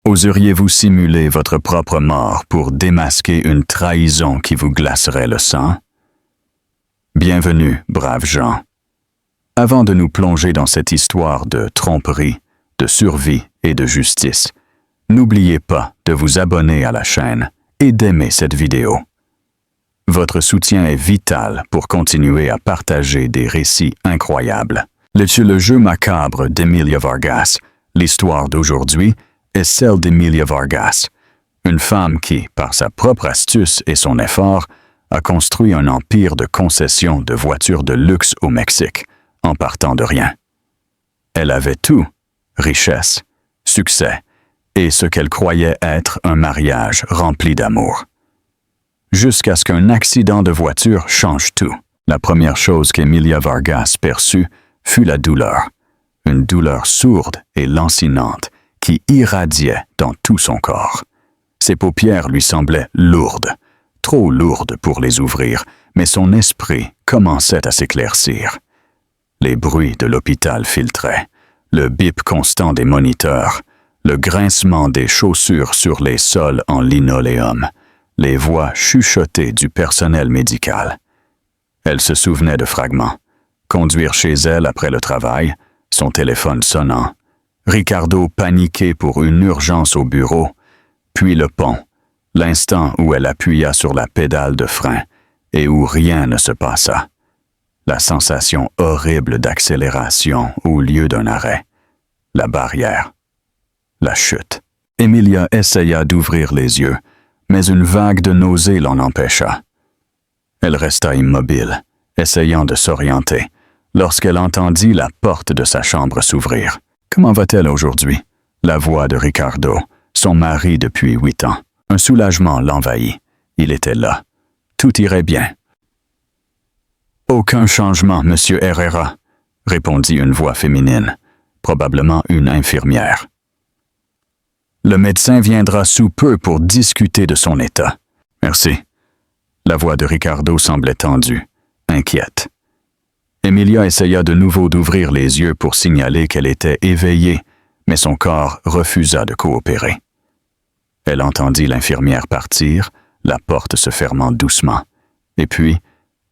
Oseriez-vous simuler votre propre mort pour démasquer une trahison qui vous glacerait le sang? Bienvenue, braves gens. Avant de nous plonger dans cette histoire de tromperie, de survie et de justice, n'oubliez pas de vous abonner à la chaîne et d'aimer cette vidéo. Votre soutien est vital pour continuer à partager des récits incroyables. Le jeu macabre d'Emilia Vargas, l'histoire d'aujourd'hui, est celle d'Emilia Vargas, une femme qui, par sa propre astuce et son effort, a construit un empire de concessions de voitures de luxe au Mexique, en partant de rien. Elle avait tout, richesse, succès, et ce qu'elle croyait être un mariage rempli d'amour. Jusqu'à ce qu'un accident de voiture change tout. La première chose qu'Emilia Vargas perçut fut la douleur, une douleur sourde et lancinante qui irradiait dans tout son corps. Ses paupières lui semblaient lourdes, trop lourdes pour les ouvrir, mais son esprit commençait à s'éclaircir. Les bruits de l'hôpital filtraient, le bip constant des moniteurs, le grincement des chaussures sur les sols en linoléum, les voix chuchotées du personnel médical. Elle se souvenait de fragments. Conduire chez elle après le travail, son téléphone sonnant, Ricardo paniqué pour une urgence au bureau, puis le pont, l'instant où elle appuya sur la pédale de frein et où rien ne se passa. La sensation horrible d'accélération au lieu d'un arrêt. La barrière. La chute. Emilia essaya d'ouvrir les yeux, mais une vague de nausée l'en empêcha. Elle resta immobile, essayant de s'orienter, lorsqu'elle entendit la porte de sa chambre s'ouvrir. Comment va-t-elle aujourd'hui? La voix de Ricardo, son mari depuis 8 ans. Un soulagement l'envahit. Il était là. Tout irait bien. Aucun changement, Monsieur Herrera, répondit une voix féminine, probablement une infirmière. Le médecin viendra sous peu pour discuter de son état. Merci. La voix de Ricardo semblait tendue, inquiète. Emilia essaya de nouveau d'ouvrir les yeux pour signaler qu'elle était éveillée, mais son corps refusa de coopérer. Elle entendit l'infirmière partir, la porte se fermant doucement, et puis,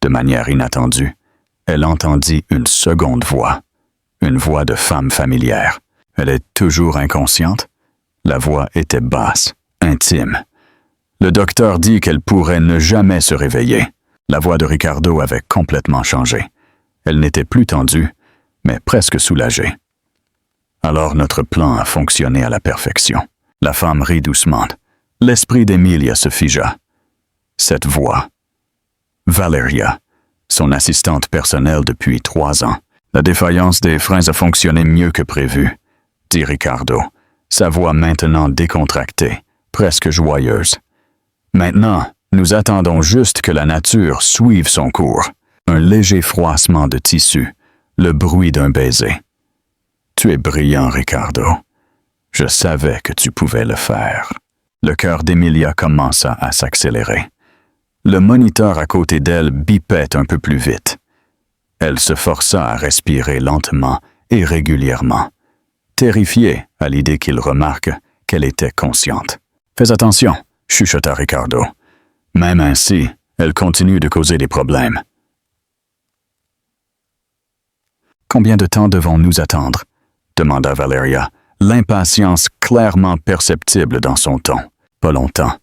de manière inattendue, elle entendit une seconde voix, une voix de femme familière. Elle est toujours inconsciente? La voix était basse, intime. Le docteur dit qu'elle pourrait ne jamais se réveiller. La voix de Ricardo avait complètement changé. Elle n'était plus tendue, mais presque soulagée. Alors notre plan a fonctionné à la perfection. La femme rit doucement. L'esprit d'Emilia se figea. Cette voix. Valeria, son assistante personnelle depuis 3 ans. La défaillance des freins a fonctionné mieux que prévu, dit Ricardo, sa voix maintenant décontractée, presque joyeuse. Maintenant, nous attendons juste que la nature suive son cours. Un léger froissement de tissu, le bruit d'un baiser. Tu es brillant, Ricardo. Je savais que tu pouvais le faire. Le cœur d'Emilia commença à s'accélérer. Le moniteur à côté d'elle bipait un peu plus vite. Elle se força à respirer lentement et régulièrement, terrifiée à l'idée qu'il remarque qu'elle était consciente. « Fais attention », chuchota Ricardo. Même ainsi, elle continue de causer des problèmes. « Combien de temps devons-nous attendre? » demanda Valeria, l'impatience clairement perceptible dans son ton. « Pas longtemps.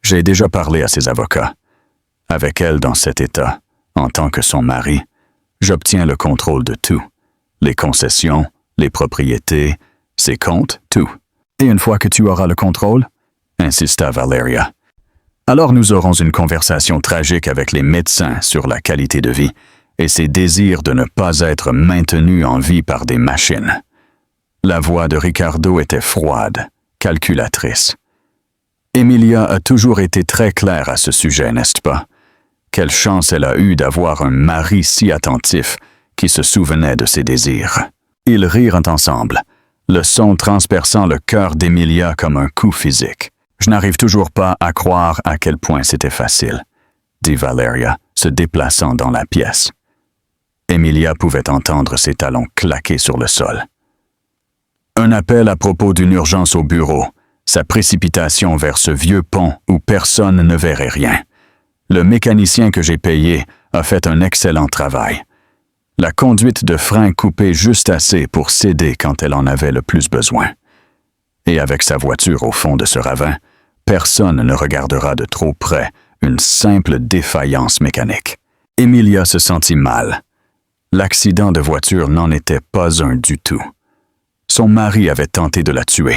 J'ai déjà parlé à ses avocats. Avec elle dans cet état, en tant que son mari, j'obtiens le contrôle de tout. Les concessions, les propriétés, ses comptes, tout. Et une fois que tu auras le contrôle, insista Valeria, alors nous aurons une conversation tragique avec les médecins sur la qualité de vie et ses désirs de ne pas être maintenus en vie par des machines. La voix de Ricardo était froide, calculatrice. Emilia a toujours été très claire à ce sujet, n'est-ce pas? Quelle chance elle a eue d'avoir un mari si attentif qui se souvenait de ses désirs. Ils rirent ensemble, le son transperçant le cœur d'Emilia comme un coup physique. Je n'arrive toujours pas à croire à quel point c'était facile, dit Valeria, se déplaçant dans la pièce. Emilia pouvait entendre ses talons claquer sur le sol. Un appel à propos d'une urgence au bureau, sa précipitation vers ce vieux pont où personne ne verrait rien. Le mécanicien que j'ai payé a fait un excellent travail. La conduite de frein coupait juste assez pour céder quand elle en avait le plus besoin. Et avec sa voiture au fond de ce ravin, personne ne regardera de trop près une simple défaillance mécanique. Emilia se sentit mal. L'accident de voiture n'en était pas un du tout. Son mari avait tenté de la tuer.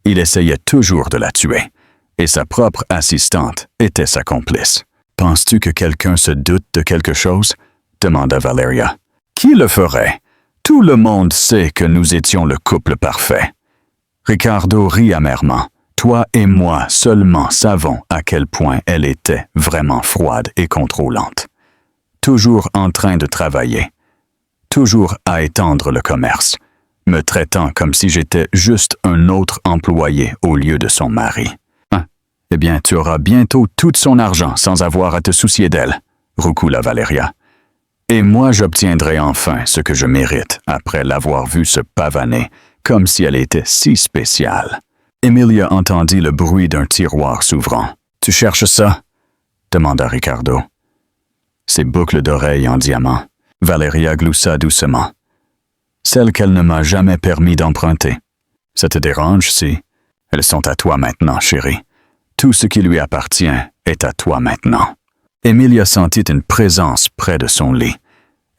Il essayait toujours de la tuer. Et sa propre assistante était sa complice. « Penses-tu que quelqu'un se doute de quelque chose ?» demanda Valeria. « Qui le ferait? Tout le monde sait que nous étions le couple parfait. » Ricardo rit amèrement. Toi et moi seulement savons à quel point elle était vraiment froide et contrôlante. Toujours en train de travailler. Toujours à étendre le commerce, me traitant comme si j'étais juste un autre employé au lieu de son mari. Eh bien, tu auras bientôt tout son argent sans avoir à te soucier d'elle, roucoula Valeria. Et moi, j'obtiendrai enfin ce que je mérite après l'avoir vue se pavaner comme si elle était si spéciale. Emilia entendit le bruit d'un tiroir s'ouvrant. « Tu cherches ça ?» demanda Ricardo. Ses boucles d'oreilles en diamant. Valeria gloussa doucement. « Celles qu'elle ne m'a jamais permis d'emprunter. Ça te dérange si... Elles sont à toi maintenant, chérie. Tout ce qui lui appartient est à toi maintenant. » Emilia sentit une présence près de son lit.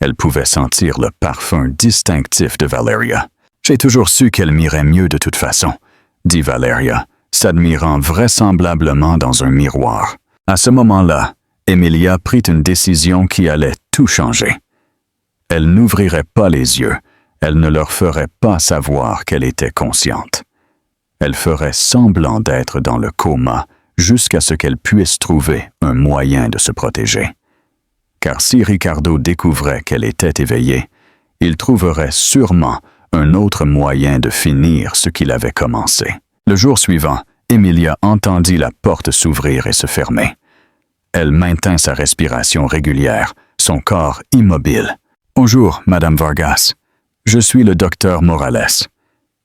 Elle pouvait sentir le parfum distinctif de Valeria. « J'ai toujours su qu'elle m'irait mieux de toute façon, » dit Valeria, s'admirant vraisemblablement dans un miroir. À ce moment-là, Emilia prit une décision qui allait tout changer. Elle n'ouvrirait pas les yeux, elle ne leur ferait pas savoir qu'elle était consciente. Elle ferait semblant d'être dans le coma jusqu'à ce qu'elle puisse trouver un moyen de se protéger. Car si Ricardo découvrait qu'elle était éveillée, il trouverait sûrement un autre moyen de finir ce qu'il avait commencé. Le jour suivant, Emilia entendit la porte s'ouvrir et se fermer. Elle maintint sa respiration régulière, son corps immobile. « Bonjour, Madame Vargas. Je suis le docteur Morales.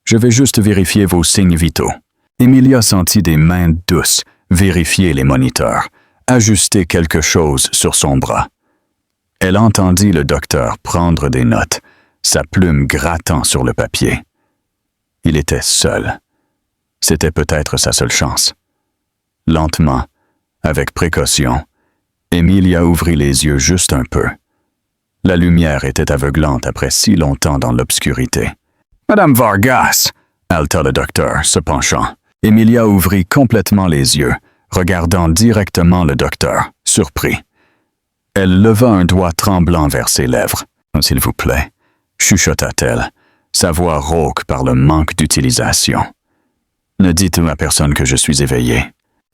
Je vais juste vérifier vos signes vitaux. » Emilia sentit des mains douces vérifier les moniteurs, ajuster quelque chose sur son bras. Elle entendit le docteur prendre des notes, sa plume grattant sur le papier. Il était seul. C'était peut-être sa seule chance. Lentement, avec précaution, Emilia ouvrit les yeux juste un peu. La lumière était aveuglante après si longtemps dans l'obscurité. « Madame Vargas !» haleta le docteur, se penchant. Emilia ouvrit complètement les yeux, regardant directement le docteur, surpris. Elle leva un doigt tremblant vers ses lèvres. « S'il vous plaît », chuchota-t-elle, sa voix rauque par le manque d'utilisation. « Ne dites à personne que je suis éveillé. »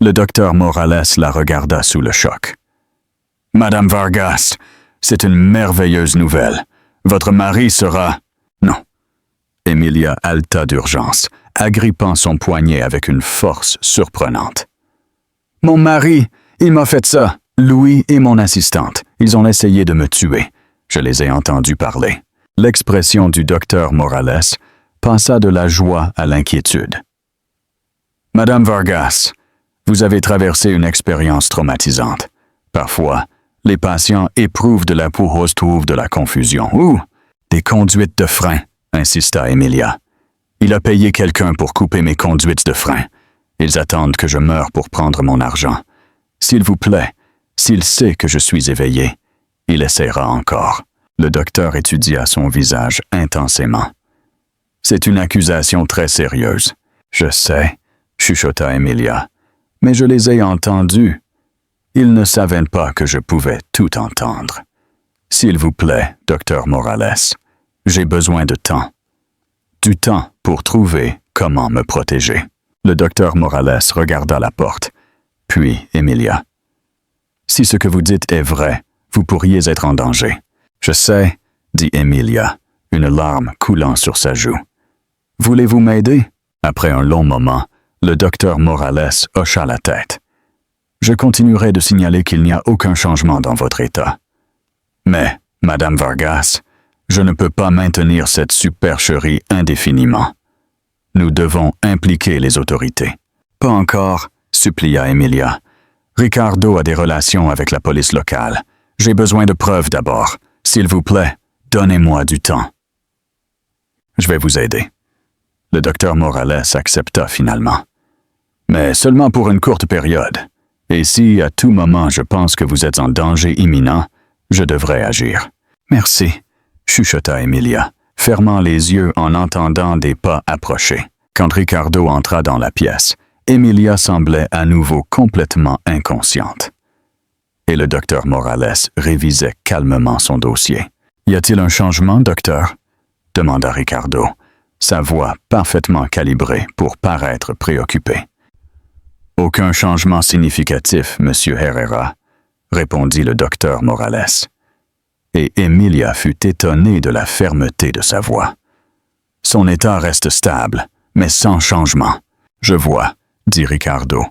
Le docteur Morales la regarda sous le choc. « Madame Vargas, c'est une merveilleuse nouvelle. Votre mari sera... » « Non. » Emilia haleta d'urgence, agrippant son poignet avec une force surprenante. « Mon mari, il m'a fait ça. Louis et mon assistante, ils ont essayé de me tuer. Je les ai entendus parler. » L'expression du docteur Morales passa de la joie à l'inquiétude. « Madame Vargas, vous avez traversé une expérience traumatisante. Parfois, les patients éprouvent de la pourose, trouvent de la confusion. Ou des conduites de frein, insista Emilia. Il a payé quelqu'un pour couper mes conduites de frein. Ils attendent que je meure pour prendre mon argent. S'il vous plaît, s'il sait que je suis éveillé, il essaiera encore. » Le docteur étudia son visage intensément. « C'est une accusation très sérieuse. Je sais, » chuchota Emilia, « mais je les ai entendus. Ils ne savaient pas que je pouvais tout entendre. S'il vous plaît, docteur Morales, j'ai besoin de temps. Du temps pour trouver comment me protéger. » Le docteur Morales regarda la porte, puis Emilia. « Si ce que vous dites est vrai, vous pourriez être en danger. » « Je sais, » dit Emilia, une larme coulant sur sa joue. « Voulez-vous m'aider? » Après un long moment, le docteur Morales hocha la tête. « Je continuerai de signaler qu'il n'y a aucun changement dans votre état. Mais, Madame Vargas, je ne peux pas maintenir cette supercherie indéfiniment. Nous devons impliquer les autorités. » Pas encore, supplia Emilia. Ricardo a des relations avec la police locale. J'ai besoin de preuves d'abord. S'il vous plaît, donnez-moi du temps. Je vais vous aider. Le docteur Morales accepta finalement. Mais seulement pour une courte période. Et si, à tout moment, je pense que vous êtes en danger imminent, je devrais agir. Merci, chuchota Emilia, fermant les yeux en entendant des pas approcher. Quand Ricardo entra dans la pièce, Emilia semblait à nouveau complètement inconsciente. Et le docteur Morales révisait calmement son dossier. « Y a-t-il un changement, docteur ?» demanda Ricardo, sa voix parfaitement calibrée pour paraître préoccupé. « Aucun changement significatif, monsieur Herrera, » répondit le docteur Morales. Et Emilia fut étonnée de la fermeté de sa voix. « Son état reste stable, mais sans changement. Je vois, » dit Ricardo,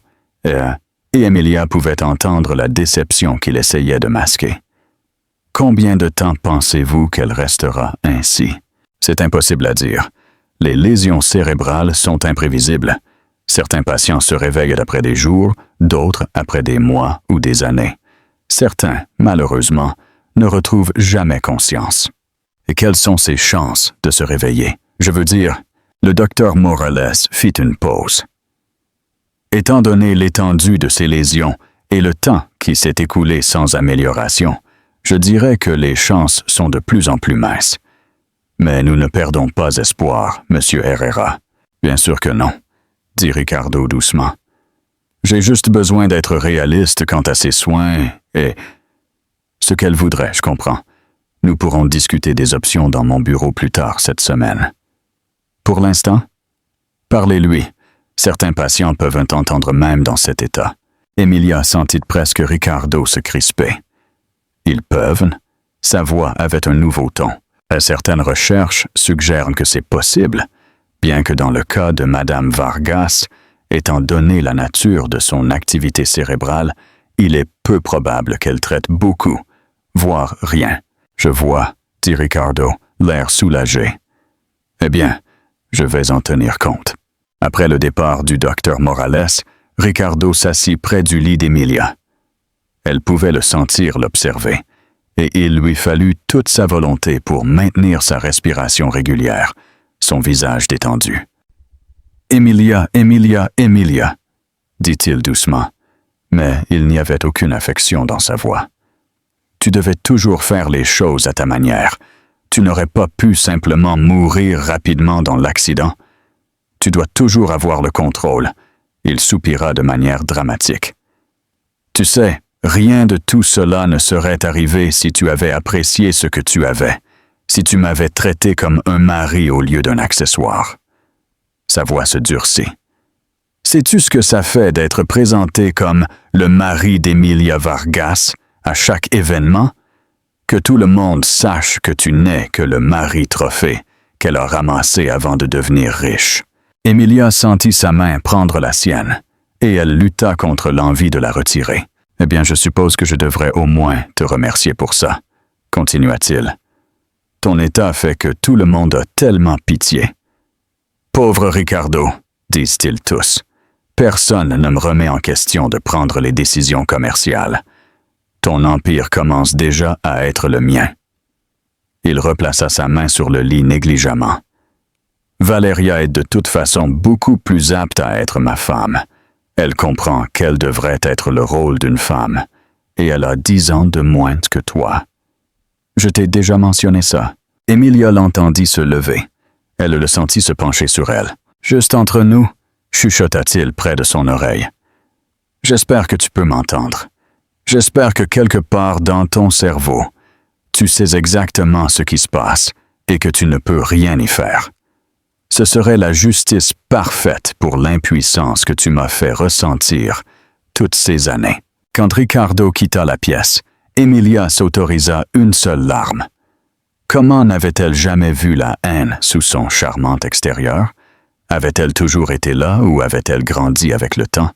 et Emilia pouvait entendre la déception qu'il essayait de masquer. « Combien de temps pensez-vous qu'elle restera ainsi? » C'est impossible à dire. Les lésions cérébrales sont imprévisibles. Certains patients se réveillent après des jours, d'autres après des mois ou des années. Certains, malheureusement, ne retrouvent jamais conscience. Et quelles sont ses chances de se réveiller? Je veux dire, le docteur Morales fit une pause. Étant donné l'étendue de ces lésions et le temps qui s'est écoulé sans amélioration, je dirais que les chances sont de plus en plus minces. Mais nous ne perdons pas espoir, monsieur Herrera. Bien sûr que non, dit Ricardo doucement. J'ai juste besoin d'être réaliste quant à ses soins et... Ce qu'elle voudrait, je comprends. Nous pourrons discuter des options dans mon bureau plus tard cette semaine. Pour l'instant, parlez-lui. Certains patients peuvent entendre même dans cet état. Emilia sentit presque Ricardo se crisper. Ils peuvent. Sa voix avait un nouveau ton. Certaines recherches suggèrent que c'est possible, bien que dans le cas de Madame Vargas, étant donné la nature de son activité cérébrale, il est peu probable qu'elle traite beaucoup, voire rien. Je vois, dit Ricardo, l'air soulagé. Eh bien, je vais en tenir compte. Après le départ du docteur Morales, Ricardo s'assit près du lit d'Emilia. Elle pouvait le sentir l'observer, et il lui fallut toute sa volonté pour maintenir sa respiration régulière, son visage détendu. « Emilia, Emilia, Emilia » dit-il doucement, mais il n'y avait aucune affection dans sa voix. « Tu devais toujours faire les choses à ta manière. Tu n'aurais pas pu simplement mourir rapidement dans l'accident. Tu dois toujours avoir le contrôle. » Il soupira de manière dramatique. « Tu sais, rien de tout cela ne serait arrivé si tu avais apprécié ce que tu avais, si tu m'avais traité comme un mari au lieu d'un accessoire. » Sa voix se durcit. « Sais-tu ce que ça fait d'être présenté comme le mari d'Emilia Vargas à chaque événement? Que tout le monde sache que tu n'es que le mari trophée qu'elle a ramassé avant de devenir riche. » Emilia sentit sa main prendre la sienne, et elle lutta contre l'envie de la retirer. « Eh bien, je suppose que je devrais au moins te remercier pour ça, » continua-t-il. « Ton état fait que tout le monde a tellement pitié. »« Pauvre Ricardo, » disent-ils tous. « Personne ne me remet en question de prendre les décisions commerciales. Ton empire commence déjà à être le mien. » Il replaça sa main sur le lit négligemment. « Valeria est de toute façon beaucoup plus apte à être ma femme. Elle comprend quel devrait être le rôle d'une femme, et elle a 10 ans de moins que toi. » Je t'ai déjà mentionné ça. Emilia l'entendit se lever. Elle le sentit se pencher sur elle. « Juste entre nous, » chuchota-t-il près de son oreille. « J'espère que tu peux m'entendre. J'espère que quelque part dans ton cerveau, tu sais exactement ce qui se passe et que tu ne peux rien y faire. Ce serait la justice parfaite pour l'impuissance que tu m'as fait ressentir toutes ces années. » Quand Ricardo quitta la pièce, Emilia s'autorisa une seule larme. Comment n'avait-elle jamais vu la haine sous son charmant extérieur? Avait-elle toujours été là ou avait-elle grandi avec le temps?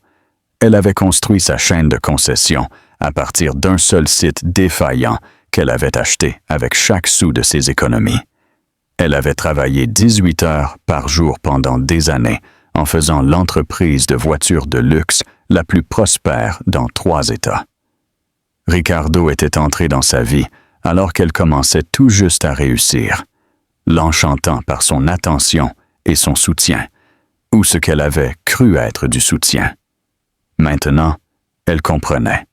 Elle avait construit sa chaîne de concessions à partir d'un seul site défaillant qu'elle avait acheté avec chaque sou de ses économies. Elle avait travaillé 18 heures par jour pendant des années en faisant l'entreprise de voitures de luxe la plus prospère dans 3 États. Ricardo était entré dans sa vie alors qu'elle commençait tout juste à réussir, l'enchantant par son attention et son soutien, ou ce qu'elle avait cru être du soutien. Maintenant, elle comprenait.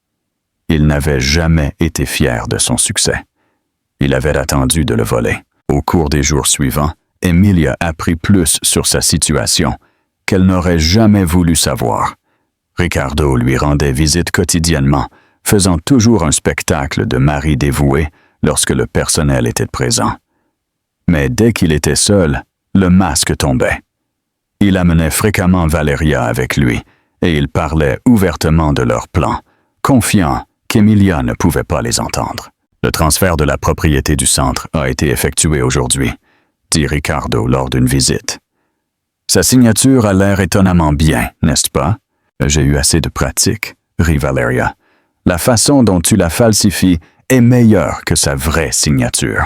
Il n'avait jamais été fier de son succès. Il avait attendu de le voler. Au cours des jours suivants, Emilia apprit plus sur sa situation qu'elle n'aurait jamais voulu savoir. Ricardo lui rendait visite quotidiennement, faisant toujours un spectacle de mari dévoué lorsque le personnel était présent. Mais dès qu'il était seul, le masque tombait. Il amenait fréquemment Valeria avec lui, et il parlait ouvertement de leurs plans, confiant qu'Emilia ne pouvait pas les entendre. Le transfert de la propriété du centre a été effectué aujourd'hui, dit Ricardo lors d'une visite. Sa signature a l'air étonnamment bien, n'est-ce pas? J'ai eu assez de pratique, rit Valeria. La façon dont tu la falsifies est meilleure que sa vraie signature.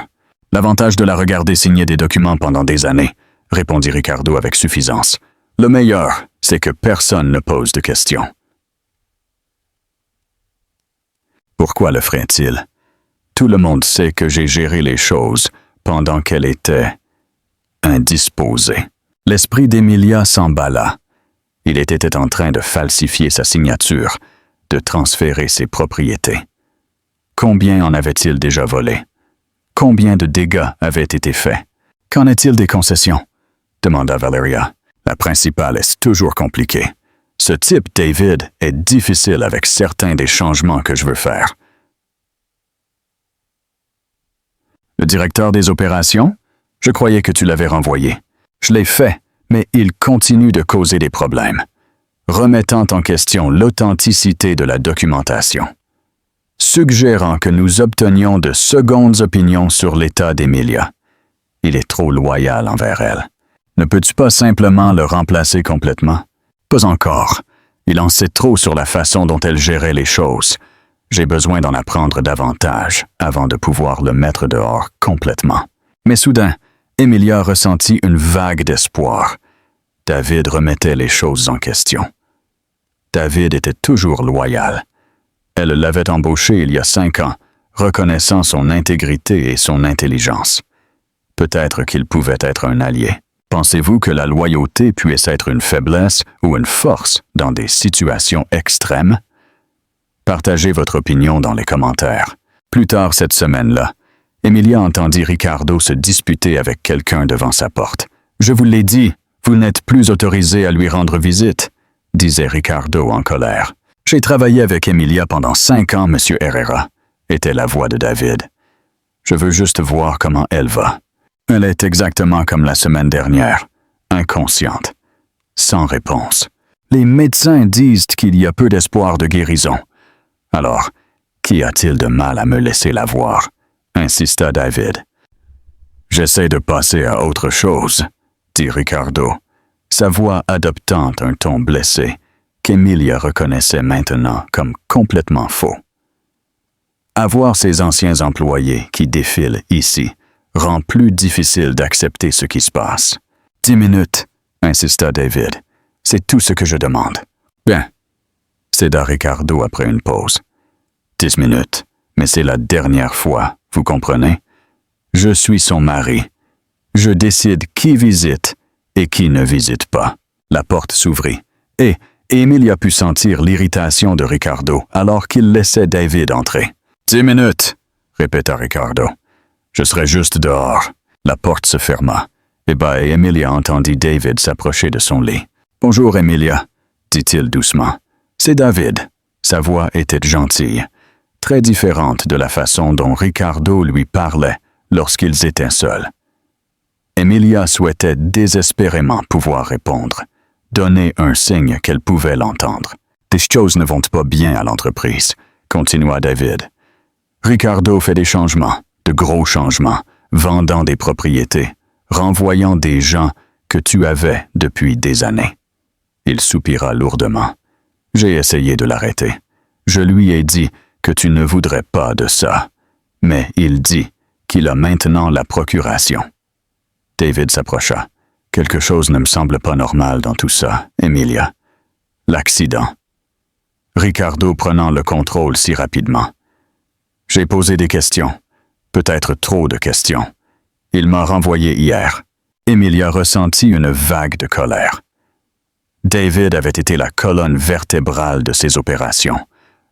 L'avantage de la regarder signer des documents pendant des années, répondit Ricardo avec suffisance. Le meilleur, c'est que personne ne pose de questions. Pourquoi le ferait-il? Tout le monde sait que j'ai géré les choses pendant qu'elle était indisposée. L'esprit d'Emilia s'emballa. Il était en train de falsifier sa signature, de transférer ses propriétés. Combien en avait-il déjà volé? Combien de dégâts avaient été faits? Qu'en est-il des concessions? Demanda Valeria. La principale est toujours compliquée. Ce type, David, est difficile avec certains des changements que je veux faire. Le directeur des opérations? Je croyais que tu l'avais renvoyé. Je l'ai fait, mais il continue de causer des problèmes, remettant en question l'authenticité de la documentation, suggérant que nous obtenions de secondes opinions sur l'état d'Emilia. Il est trop loyal envers elle. Ne peux-tu pas simplement le remplacer complètement? Pas encore. Il en sait trop sur la façon dont elle gérait les choses. J'ai besoin d'en apprendre davantage avant de pouvoir le mettre dehors complètement. Mais soudain, Emilia ressentit une vague d'espoir. David remettait les choses en question. David était toujours loyal. Elle l'avait embauché il y a 5 ans, reconnaissant son intégrité et son intelligence. Peut-être qu'il pouvait être un allié. Pensez-vous que la loyauté puisse être une faiblesse ou une force dans des situations extrêmes? Partagez votre opinion dans les commentaires. Plus tard cette semaine-là, Emilia entendit Ricardo se disputer avec quelqu'un devant sa porte. « Je vous l'ai dit, vous n'êtes plus autorisé à lui rendre visite », disait Ricardo en colère. « J'ai travaillé avec Emilia pendant 5 ans, Monsieur Herrera », était la voix de David. « Je veux juste voir comment elle va. Elle est exactement comme la semaine dernière, inconsciente, sans réponse. Les médecins disent qu'il y a peu d'espoir de guérison. Alors, qu'y a-t-il de mal à me laisser la voir? Insista David. J'essaie de passer à autre chose, dit Ricardo, sa voix adoptant un ton blessé qu'Emilia reconnaissait maintenant comme complètement faux. Avoir ces anciens employés qui défilent ici rend plus difficile d'accepter ce qui se passe. 10 minutes, insista David. C'est tout ce que je demande. Bien, céda Ricardo après une pause. 10 minutes, mais c'est la dernière fois, vous comprenez? Je suis son mari. Je décide qui visite et qui ne visite pas. La porte s'ouvrit, et Emilia put sentir l'irritation de Ricardo alors qu'il laissait David entrer. 10 minutes, répéta Ricardo. Je serai juste dehors. La porte se ferma. Et Emilia entendit David s'approcher de son lit. Bonjour, Emilia, dit-il doucement. C'est David. Sa voix était gentille, très différente de la façon dont Ricardo lui parlait lorsqu'ils étaient seuls. Emilia souhaitait désespérément pouvoir répondre, donner un signe qu'elle pouvait l'entendre. Des choses ne vont pas bien à l'entreprise, continua David. Ricardo fait des changements, de gros changements, vendant des propriétés, renvoyant des gens que tu avais depuis des années. Il soupira lourdement. J'ai essayé de l'arrêter. Je lui ai dit que tu ne voudrais pas de ça, mais il dit qu'il a maintenant la procuration. David s'approcha. Quelque chose ne me semble pas normal dans tout ça, Emilia. L'accident. Ricardo prenant le contrôle si rapidement. J'ai posé des questions. Peut-être trop de questions. Il m'a renvoyé hier. Emilia ressentit une vague de colère. David avait été la colonne vertébrale de ses opérations,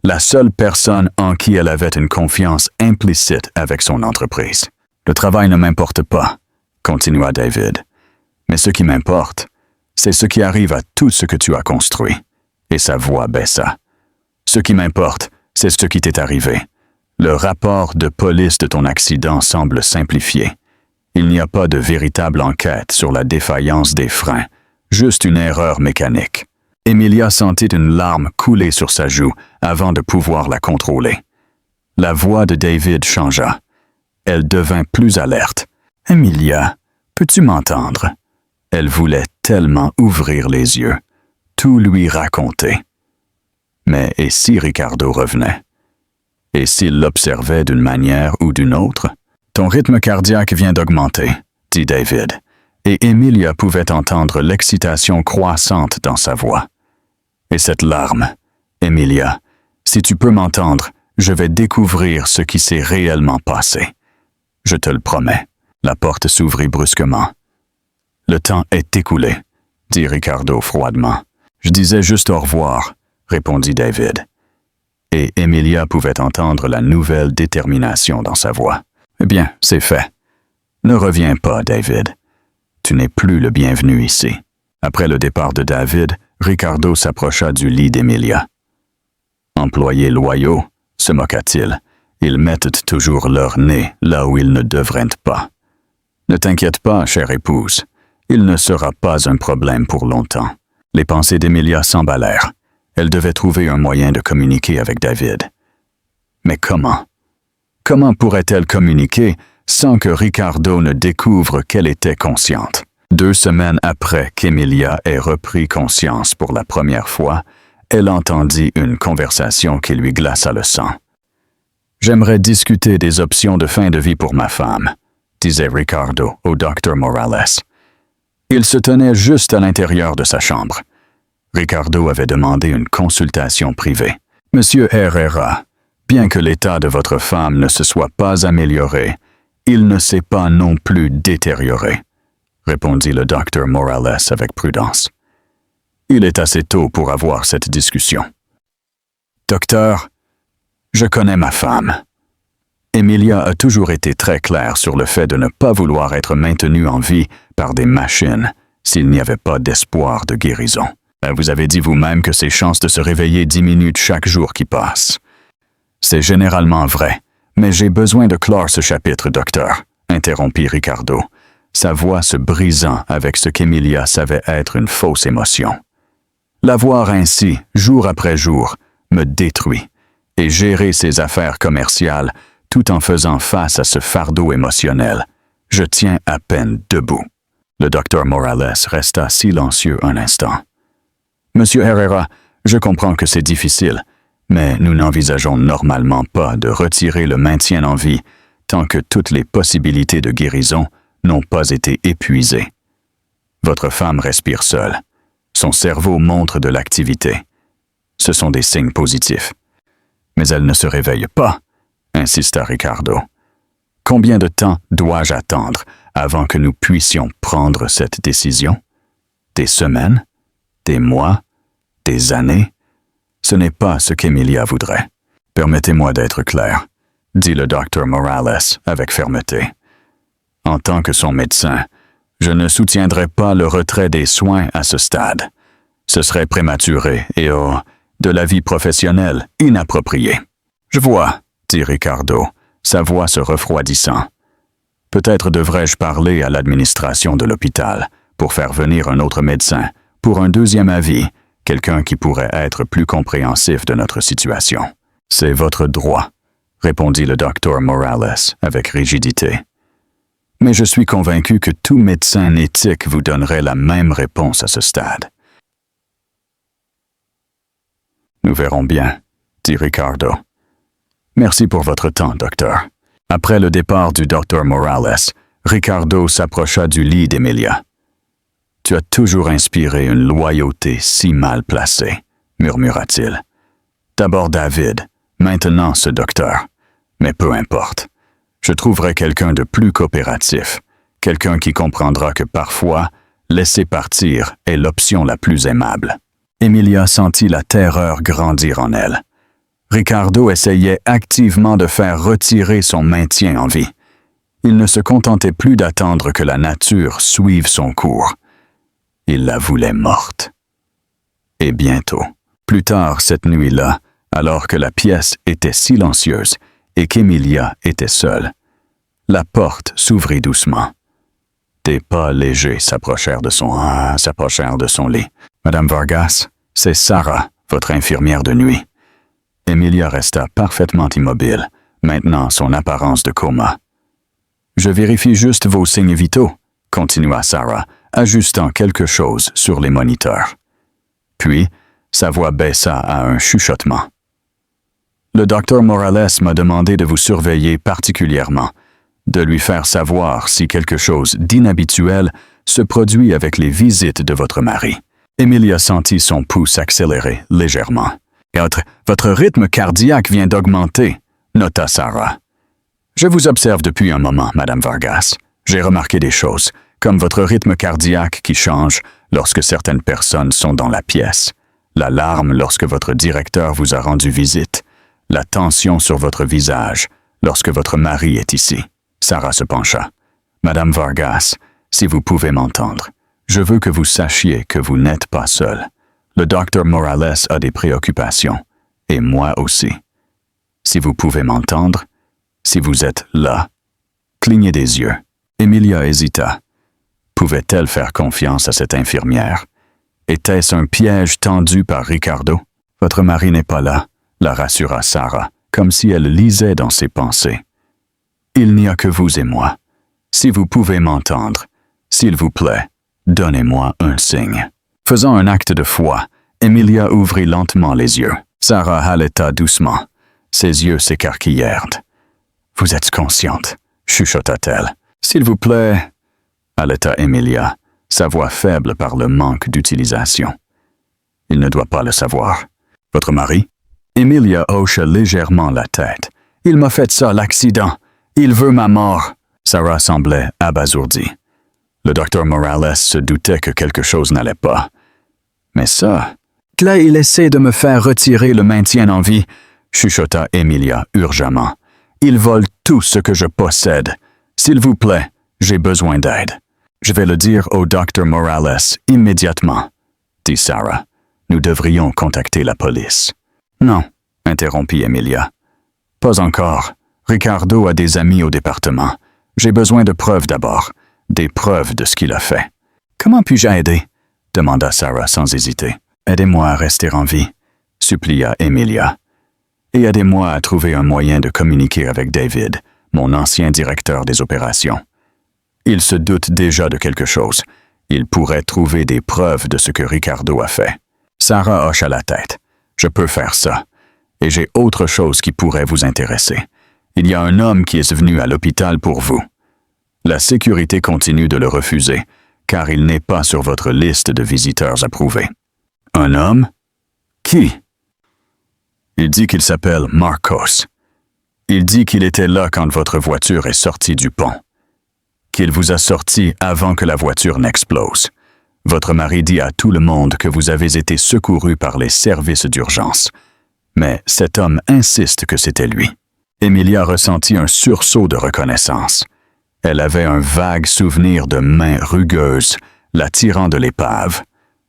la seule personne en qui elle avait une confiance implicite avec son entreprise. Le travail ne m'importe pas, continua David. Mais ce qui m'importe, c'est ce qui arrive à tout ce que tu as construit. Et sa voix baissa. Ce qui m'importe, c'est ce qui t'est arrivé. Le rapport de police de ton accident semble simplifié. Il n'y a pas de véritable enquête sur la défaillance des freins, juste une erreur mécanique. Emilia sentit une larme couler sur sa joue avant de pouvoir la contrôler. La voix de David changea. Elle devint plus alerte. « Emilia, peux-tu m'entendre? » Elle voulait tellement ouvrir les yeux, tout lui raconter. Mais et si Ricardo revenait? Et s'il l'observait d'une manière ou d'une autre? Ton rythme cardiaque vient d'augmenter, dit David, et Emilia pouvait entendre l'excitation croissante dans sa voix. Et cette larme, Emilia, si tu peux m'entendre, je vais découvrir ce qui s'est réellement passé. Je te le promets. La porte s'ouvrit brusquement. Le temps est écoulé, dit Ricardo froidement. Je disais juste au revoir, répondit David. Et Emilia pouvait entendre la nouvelle détermination dans sa voix. Eh bien, c'est fait. Ne reviens pas, David. Tu n'es plus le bienvenu ici. Après le départ de David, Ricardo s'approcha du lit d'Emilia. Employés loyaux, se moqua-t-il, ils mettent toujours leur nez là où ils ne devraient pas. Ne t'inquiète pas, chère épouse. Il ne sera pas un problème pour longtemps. Les pensées d'Emilia s'emballèrent. Elle devait trouver un moyen de communiquer avec David. Mais comment? Comment pourrait-elle communiquer sans que Ricardo ne découvre qu'elle était consciente? 2 semaines après qu'Emilia ait repris conscience pour la première fois, elle entendit une conversation qui lui glaça le sang. « J'aimerais discuter des options de fin de vie pour ma femme », disait Ricardo au Dr. Morales. Il se tenait juste à l'intérieur de sa chambre. Ricardo avait demandé une consultation privée. « Monsieur Herrera, bien que l'état de votre femme ne se soit pas amélioré, il ne s'est pas non plus détérioré, » répondit le Dr. Morales avec prudence. « Il est assez tôt pour avoir cette discussion. »« Docteur, je connais ma femme. » Emilia a toujours été très claire sur le fait de ne pas vouloir être maintenue en vie par des machines s'il n'y avait pas d'espoir de guérison. Vous avez dit vous-même que ses chances de se réveiller diminuent chaque jour qui passe. C'est généralement vrai, mais j'ai besoin de clore ce chapitre, docteur, interrompit Ricardo, sa voix se brisant avec ce qu'Emilia savait être une fausse émotion. La voir ainsi, jour après jour, me détruit, et gérer ses affaires commerciales tout en faisant face à ce fardeau émotionnel. Je tiens à peine debout. Le docteur Morales resta silencieux un instant. Monsieur Herrera, je comprends que c'est difficile, mais nous n'envisageons normalement pas de retirer le maintien en vie tant que toutes les possibilités de guérison n'ont pas été épuisées. Votre femme respire seule. Son cerveau montre de l'activité. Ce sont des signes positifs. Mais elle ne se réveille pas, insista Ricardo. Combien de temps dois-je attendre avant que nous puissions prendre cette décision? Des semaines? Des mois? Des années? Ce n'est pas ce qu'Emilia voudrait. Permettez-moi d'être clair, dit le docteur Morales avec fermeté. En tant que son médecin, je ne soutiendrai pas le retrait des soins à ce stade. Ce serait prématuré et, de la vie professionnelle, inapproprié. Je vois, dit Ricardo, sa voix se refroidissant. Peut-être devrais-je parler à l'administration de l'hôpital pour faire venir un autre médecin, pour un deuxième avis, quelqu'un qui pourrait être plus compréhensif de notre situation. C'est votre droit, répondit le docteur Morales avec rigidité. Mais je suis convaincu que tout médecin éthique vous donnerait la même réponse à ce stade. Nous verrons bien, dit Ricardo. Merci pour votre temps, docteur. Après le départ du docteur Morales, Ricardo s'approcha du lit d'Emilia. Tu as toujours inspiré une loyauté si mal placée, murmura-t-il. D'abord David, maintenant ce docteur. Mais peu importe. Je trouverai quelqu'un de plus coopératif, quelqu'un qui comprendra que parfois, laisser partir est l'option la plus aimable. Emilia sentit la terreur grandir en elle. Ricardo essayait activement de faire retirer son maintien en vie. Il ne se contentait plus d'attendre que la nature suive son cours. Il la voulait morte. Et bientôt, plus tard cette nuit-là, alors que la pièce était silencieuse et qu'Emilia était seule, la porte s'ouvrit doucement. Des pas légers s'approchèrent de son lit. « Madame Vargas, c'est Sarah, votre infirmière de nuit. » Emilia resta parfaitement immobile, maintenant son apparence de coma. « Je vérifie juste vos signes vitaux, » continua Sarah, ajustant quelque chose sur les moniteurs. Puis, sa voix baissa à un chuchotement. « Le docteur Morales m'a demandé de vous surveiller particulièrement, de lui faire savoir si quelque chose d'inhabituel se produit avec les visites de votre mari. » Emilia sentit son pouls s'accélérer légèrement. « Votre rythme cardiaque vient d'augmenter, » nota Sarah. « Je vous observe depuis un moment, Madame Vargas. J'ai remarqué des choses, comme votre rythme cardiaque qui change lorsque certaines personnes sont dans la pièce, l'alarme lorsque votre directeur vous a rendu visite, la tension sur votre visage lorsque votre mari est ici. » Sarah se pencha. « Madame Vargas, si vous pouvez m'entendre, je veux que vous sachiez que vous n'êtes pas seule. Le docteur Morales a des préoccupations, et moi aussi. Si vous pouvez m'entendre, si vous êtes là, clignez des yeux. » Emilia hésita. Pouvait-elle faire confiance à cette infirmière? Était-ce un piège tendu par Ricardo? « Votre mari n'est pas là, » la rassura Sarah, comme si elle lisait dans ses pensées. « Il n'y a que vous et moi. Si vous pouvez m'entendre, s'il vous plaît, donnez-moi un signe. » Faisant un acte de foi, Emilia ouvrit lentement les yeux. Sarah haleta doucement. Ses yeux s'écarquillèrent. « Vous êtes consciente, » chuchota-t-elle. « S'il vous plaît, » haleta Emilia, sa voix faible par le manque d'utilisation. « Il ne doit pas le savoir. »« Votre mari ?» Emilia hocha légèrement la tête. « Il m'a fait ça, l'accident. Il veut ma mort. » Sarah semblait abasourdie. Le docteur Morales se doutait que quelque chose n'allait pas. Mais ça... « Là, il essaie de me faire retirer le maintien en vie, » chuchota Emilia urgemment. « Il vole tout ce que je possède. S'il vous plaît, j'ai besoin d'aide. »« Je vais le dire au docteur Morales immédiatement, » dit Sarah. « Nous devrions contacter la police. »« Non, » interrompit Emilia. « Pas encore. Ricardo a des amis au département. J'ai besoin de preuves d'abord, des preuves de ce qu'il a fait. »« Comment puis-je aider ?» demanda Sarah sans hésiter. « Aidez-moi à rester en vie, » supplia Emilia. « Et aidez-moi à trouver un moyen de communiquer avec David, mon ancien directeur des opérations. Il se doute déjà de quelque chose. Il pourrait trouver des preuves de ce que Ricardo a fait. » Sarah hocha la tête. « Je peux faire ça. Et j'ai autre chose qui pourrait vous intéresser. Il y a un homme qui est venu à l'hôpital pour vous. La sécurité continue de le refuser, car il n'est pas sur votre liste de visiteurs approuvés. » « Un homme? Qui? » « Il dit qu'il s'appelle Marcos. Il dit qu'il était là quand votre voiture est sortie du pont. Qu'il vous a sorti avant que la voiture n'explose. Votre mari dit à tout le monde que vous avez été secouru par les services d'urgence. Mais cet homme insiste que c'était lui. » Emilia ressentit un sursaut de reconnaissance. Elle avait un vague souvenir de mains rugueuses, la tirant de l'épave.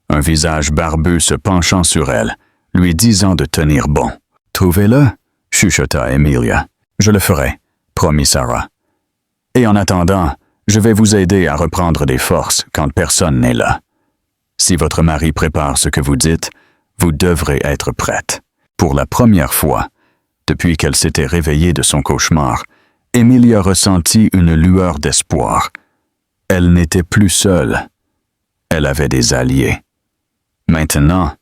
Un visage barbeux se penchant sur elle, lui disant de tenir bon. « Trouvez-le, » chuchota Emilia. « Je le ferai, » promit Sarah. « Et en attendant, je vais vous aider à reprendre des forces quand personne n'est là. Si votre mari prépare ce que vous dites, vous devrez être prête. » Pour la première fois, depuis qu'elle s'était réveillée de son cauchemar, Emilia ressentit une lueur d'espoir. Elle n'était plus seule. Elle avait des alliés. Maintenant,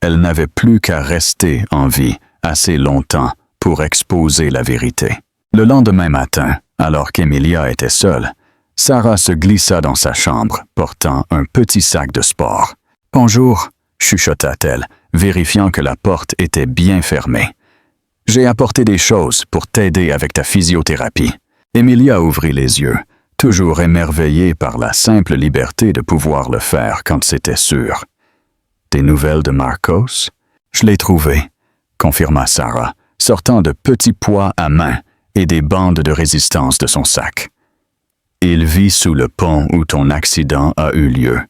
elle n'avait plus qu'à rester en vie assez longtemps pour exposer la vérité. Le lendemain matin, alors qu'Emilia était seule, Sarah se glissa dans sa chambre, portant un petit sac de sport. « Bonjour », chuchota-t-elle, vérifiant que la porte était bien fermée. « J'ai apporté des choses pour t'aider avec ta physiothérapie. » Emilia ouvrit les yeux, toujours émerveillée par la simple liberté de pouvoir le faire quand c'était sûr. « Des nouvelles de Marcos? »« Je l'ai trouvé », confirma Sarah, sortant de petits poids à main et des bandes de résistance de son sac. « Il vit sous le pont où ton accident a eu lieu.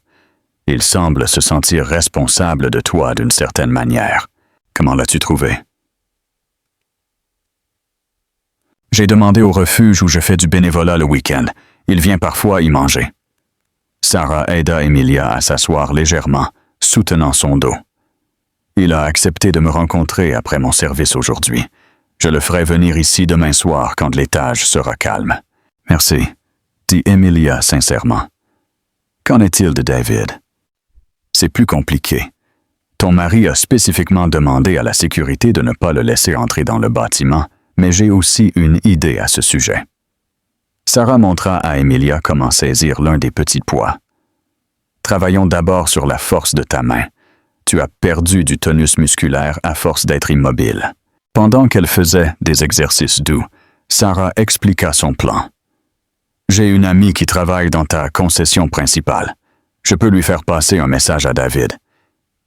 Il semble se sentir responsable de toi d'une certaine manière. Comment l'as-tu trouvé? » « J'ai demandé au refuge où je fais du bénévolat le week-end. Il vient parfois y manger. » Sarah aida Emilia à s'asseoir légèrement, soutenant son dos. « Il a accepté de me rencontrer après mon service aujourd'hui. Je le ferai venir ici demain soir quand l'étage sera calme. »« Merci, » dit Emilia sincèrement. « Qu'en est-il de David? » « C'est plus compliqué. Ton mari a spécifiquement demandé à la sécurité de ne pas le laisser entrer dans le bâtiment, mais j'ai aussi une idée à ce sujet. » Sarah montra à Emilia comment saisir l'un des petits poids. « Travaillons d'abord sur la force de ta main. Tu as perdu du tonus musculaire à force d'être immobile. » Pendant qu'elle faisait des exercices doux, Sarah expliqua son plan. « J'ai une amie qui travaille dans ta concession principale. Je peux lui faire passer un message à David.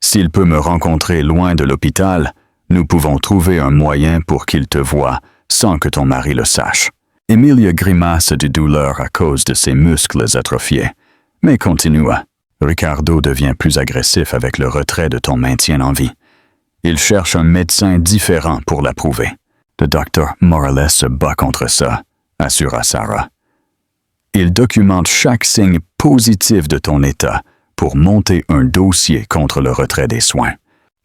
S'il peut me rencontrer loin de l'hôpital, nous pouvons trouver un moyen pour qu'il te voie sans que ton mari le sache. » Emilia grimace de douleur à cause de ses muscles atrophiés, mais continua. « Ricardo devient plus agressif avec le retrait de ton maintien en vie. Il cherche un médecin différent pour l'approuver. Le docteur Morales se bat contre ça, » assura Sarah. « Il documente chaque signe positif de ton état pour monter un dossier contre le retrait des soins. »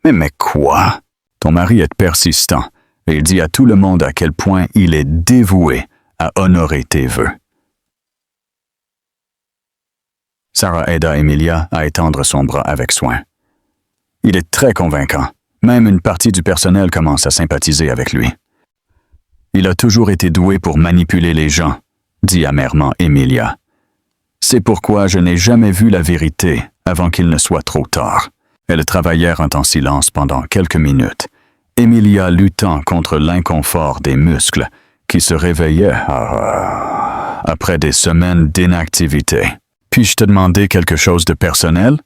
Mais quoi? Ton mari est persistant et il dit à tout le monde à quel point il est dévoué à honorer tes vœux. Sarah aida Emilia à étendre son bras avec soin. Il est très convaincant. Même une partie du personnel commence à sympathiser avec lui. Il a toujours été doué pour manipuler les gens, dit amèrement Emilia. C'est pourquoi je n'ai jamais vu la vérité avant qu'il ne soit trop tard. Elles travaillèrent en silence pendant quelques minutes, Emilia luttant contre l'inconfort des muscles qui se réveillaient après des semaines d'inactivité. « Puis-je te demander quelque chose de personnel? »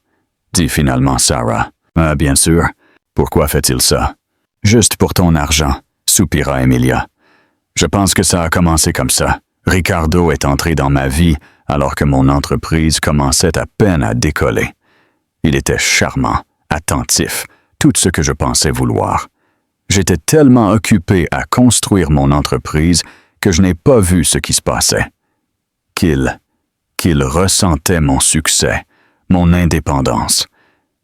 dit finalement Sarah. « Ah, bien sûr. Pourquoi fait-il ça? »« Juste pour ton argent, » soupira Emilia. « Je pense que ça a commencé comme ça. Ricardo est entré dans ma vie alors que mon entreprise commençait à peine à décoller. Il était charmant, attentif, tout ce que je pensais vouloir. J'étais tellement occupé à construire mon entreprise que je n'ai pas vu ce qui se passait. Qu'il ressentait mon succès, mon indépendance.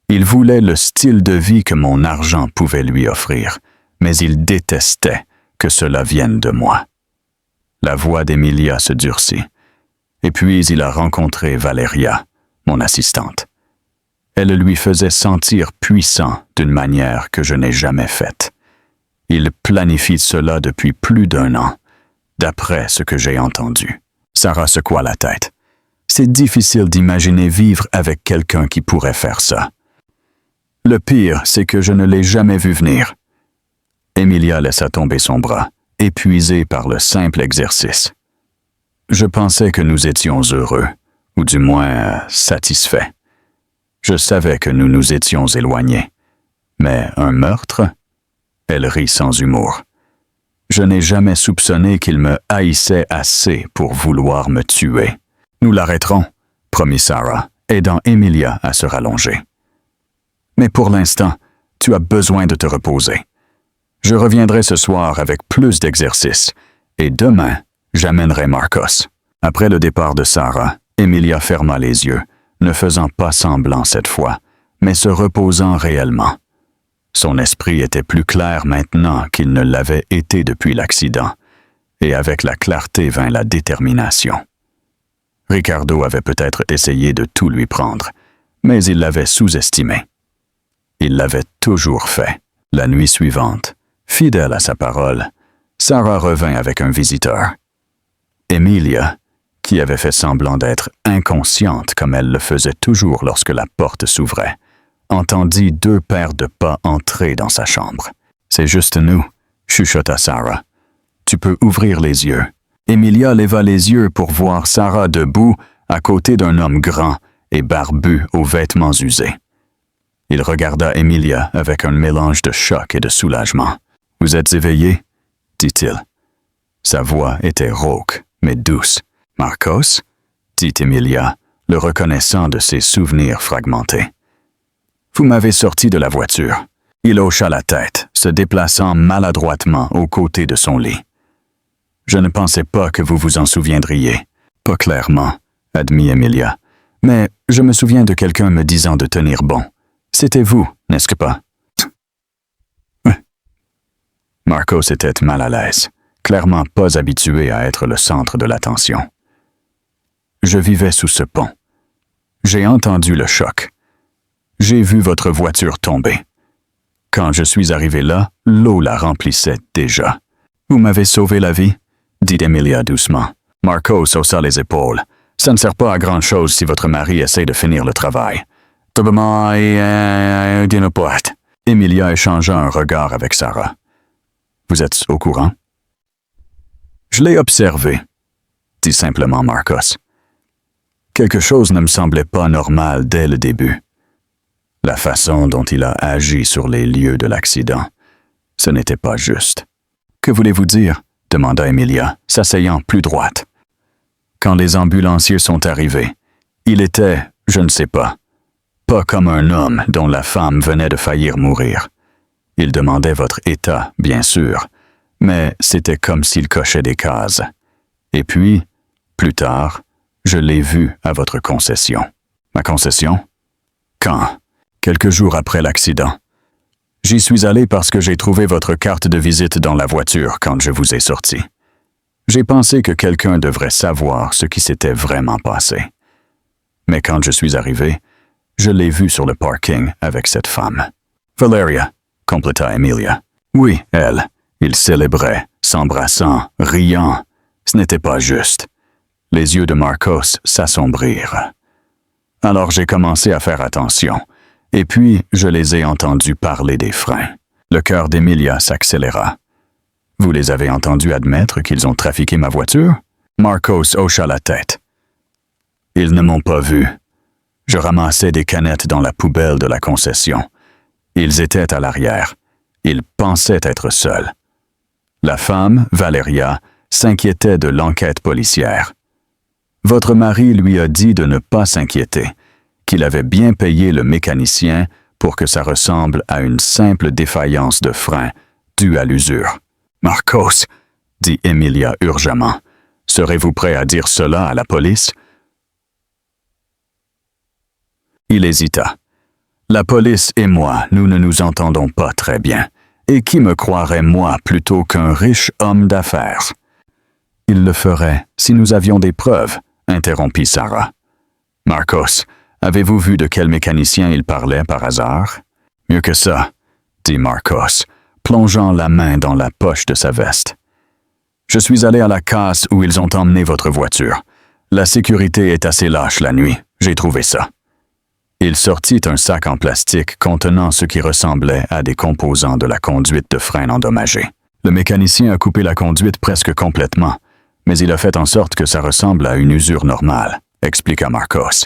Il voulait le style de vie que mon argent pouvait lui offrir, mais il détestait que cela vienne de moi. » La voix d'Emilia se durcit. Et puis il a rencontré Valeria, mon assistante. Elle lui faisait sentir puissant d'une manière que je n'ai jamais faite. Il planifie cela depuis plus d'1 an, d'après ce que j'ai entendu. Sarah secoua la tête. C'est difficile d'imaginer vivre avec quelqu'un qui pourrait faire ça. Le pire, c'est que je ne l'ai jamais vu venir. Emilia laissa tomber son bras, épuisée par le simple exercice. Je pensais que nous étions heureux, ou du moins satisfaits. Je savais que nous nous étions éloignés. Mais un meurtre? Elle rit sans humour. Je n'ai jamais soupçonné qu'il me haïssait assez pour vouloir me tuer. Nous l'arrêterons, promit Sarah, aidant Emilia à se rallonger. Mais pour l'instant, tu as besoin de te reposer. Je reviendrai ce soir avec plus d'exercices, et demain, j'amènerai Marcos. Après le départ de Sarah, Emilia ferma les yeux, ne faisant pas semblant cette fois, mais se reposant réellement. Son esprit était plus clair maintenant qu'il ne l'avait été depuis l'accident, et avec la clarté vint la détermination. Ricardo avait peut-être essayé de tout lui prendre, mais il l'avait sous-estimé. Il l'avait toujours fait. La nuit suivante, fidèle à sa parole, Sarah revint avec un visiteur. Emilia, qui avait fait semblant d'être inconsciente comme elle le faisait toujours lorsque la porte s'ouvrait, entendit 2 paires de pas entrer dans sa chambre. « C'est juste nous », chuchota Sarah. « Tu peux ouvrir les yeux. » Emilia leva les yeux pour voir Sarah debout à côté d'un homme grand et barbu aux vêtements usés. Il regarda Emilia avec un mélange de choc et de soulagement. « Vous êtes éveillée ?» dit-il. Sa voix était rauque, mais douce. « Marcos ?» dit Emilia, le reconnaissant de ses souvenirs fragmentés. « Vous m'avez sorti de la voiture. » Il hocha la tête, se déplaçant maladroitement aux côtés de son lit. « Je ne pensais pas que vous vous en souviendriez. »« Pas clairement, » admit Emilia. « Mais je me souviens de quelqu'un me disant de tenir bon. C'était vous, n'est-ce pas? » Marcos était mal à l'aise, clairement pas habitué à être le centre de l'attention. Je vivais sous ce pont. J'ai entendu le choc. J'ai vu votre voiture tomber. Quand je suis arrivé là, l'eau la remplissait déjà. « Vous m'avez sauvé la vie ?» dit Emilia doucement. Marcos haussa les épaules. « Ça ne sert pas à grand-chose si votre mari essaie de finir le travail. » Emilia échangea un regard avec Sarah. « Vous êtes au courant? » « Je l'ai observé, » dit simplement Marcos. Quelque chose ne me semblait pas normal dès le début. La façon dont il a agi sur les lieux de l'accident, ce n'était pas juste. « Que voulez-vous dire? » demanda Emilia, s'asseyant plus droite. Quand les ambulanciers sont arrivés, il était, je ne sais pas comme un homme dont la femme venait de faillir mourir. Il demandait votre état, bien sûr, mais c'était comme s'il cochait des cases. Et puis, plus tard, je l'ai vu à votre concession. Ma concession? Quand? Quelques jours après l'accident. J'y suis allé parce que j'ai trouvé votre carte de visite dans la voiture quand je vous ai sorti. J'ai pensé que quelqu'un devrait savoir ce qui s'était vraiment passé. Mais quand je suis arrivé, je l'ai vu sur le parking avec cette femme. Valeria, compléta Emilia. Oui, elle. Ils célébraient, s'embrassant, riant. Ce n'était pas juste. Les yeux de Marcos s'assombrirent. Alors j'ai commencé à faire attention, et puis je les ai entendus parler des freins. Le cœur d'Emilia s'accéléra. Vous les avez entendus admettre qu'ils ont trafiqué ma voiture? Marcos hocha la tête. Ils ne m'ont pas vu. Je ramassais des canettes dans la poubelle de la concession. Ils étaient à l'arrière. Ils pensaient être seuls. La femme, Valeria, s'inquiétait de l'enquête policière. Votre mari lui a dit de ne pas s'inquiéter, qu'il avait bien payé le mécanicien pour que ça ressemble à une simple défaillance de frein due à l'usure. « Marcos, » dit Emilia urgemment, « serez-vous prêt à dire cela à la police? » Il hésita. « La police et moi, nous ne nous entendons pas très bien. Et qui me croirait moi plutôt qu'un riche homme d'affaires? » « Il le ferait si nous avions des preuves, » interrompit Sarah. « Marcos, avez-vous vu de quel mécanicien il parlait par hasard? »« Mieux que ça, » dit Marcos, plongeant la main dans la poche de sa veste. « Je suis allé à la casse où ils ont emmené votre voiture. La sécurité est assez lâche la nuit, j'ai trouvé ça. » Il sortit un sac en plastique contenant ce qui ressemblait à des composants de la conduite de frein endommagée. Le mécanicien a coupé la conduite presque complètement, mais il a fait en sorte que ça ressemble à une usure normale, expliqua Marcos.